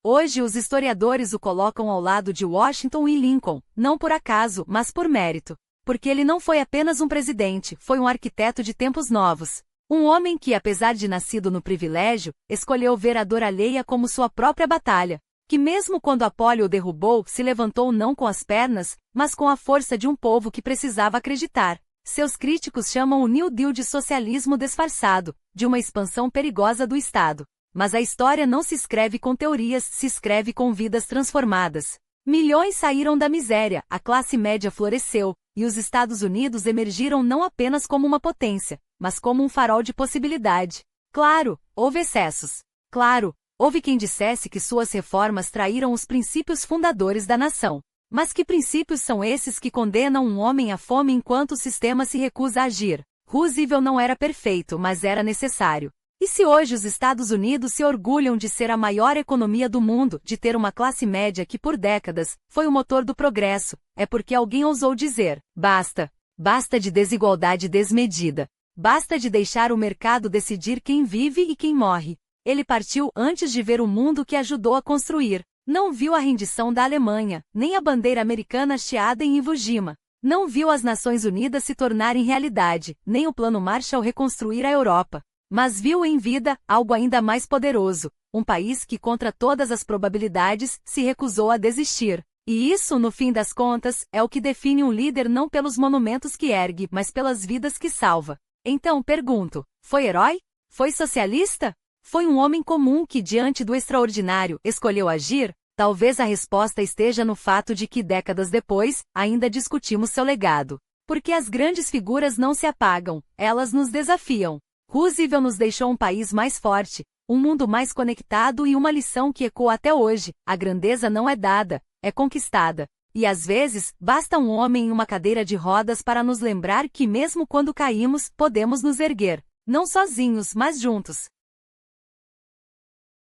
Hoje os historiadores o colocam ao lado de Washington e Lincoln, não por acaso, mas por mérito. Porque ele não foi apenas um presidente, foi um arquiteto de tempos novos. Um homem que, apesar de nascido no privilégio, escolheu ver a dor alheia como sua própria batalha. Que mesmo quando a polio o derrubou, se levantou não com as pernas, mas com a força de um povo que precisava acreditar. Seus críticos chamam o New Deal de socialismo disfarçado, de uma expansão perigosa do Estado. Mas a história não se escreve com teorias, se escreve com vidas transformadas. Milhões saíram da miséria, a classe média floresceu, e os Estados Unidos emergiram não apenas como uma potência, mas como um farol de possibilidade. Claro, houve excessos. Claro, houve quem dissesse que suas reformas traíram os princípios fundadores da nação. Mas que princípios são esses que condenam um homem à fome enquanto o sistema se recusa a agir? Roosevelt não era perfeito, mas era necessário. E se hoje os Estados Unidos se orgulham de ser a maior economia do mundo, de ter uma classe média que por décadas foi o motor do progresso, é porque alguém ousou dizer: basta. Basta de desigualdade desmedida. Basta de deixar o mercado decidir quem vive e quem morre. Ele partiu antes de ver o mundo que ajudou a construir. Não viu a rendição da Alemanha, nem a bandeira americana hasteada em Iwo Jima. Não viu as Nações Unidas se tornarem realidade, nem o Plano Marshall reconstruir a Europa. Mas viu em vida algo ainda mais poderoso, um país que, contra todas as probabilidades, se recusou a desistir. E isso, no fim das contas, é o que define um líder não pelos monumentos que ergue, mas pelas vidas que salva. Então pergunto, foi herói? Foi socialista? Foi um homem comum que, diante do extraordinário, escolheu agir? Talvez a resposta esteja no fato de que, décadas depois, ainda discutimos seu legado. Porque as grandes figuras não se apagam, elas nos desafiam. Roosevelt nos deixou um país mais forte, um mundo mais conectado e uma lição que ecoa até hoje: a grandeza não é dada, é conquistada. E às vezes, basta um homem em uma cadeira de rodas para nos lembrar que mesmo quando caímos, podemos nos erguer. Não sozinhos, mas juntos.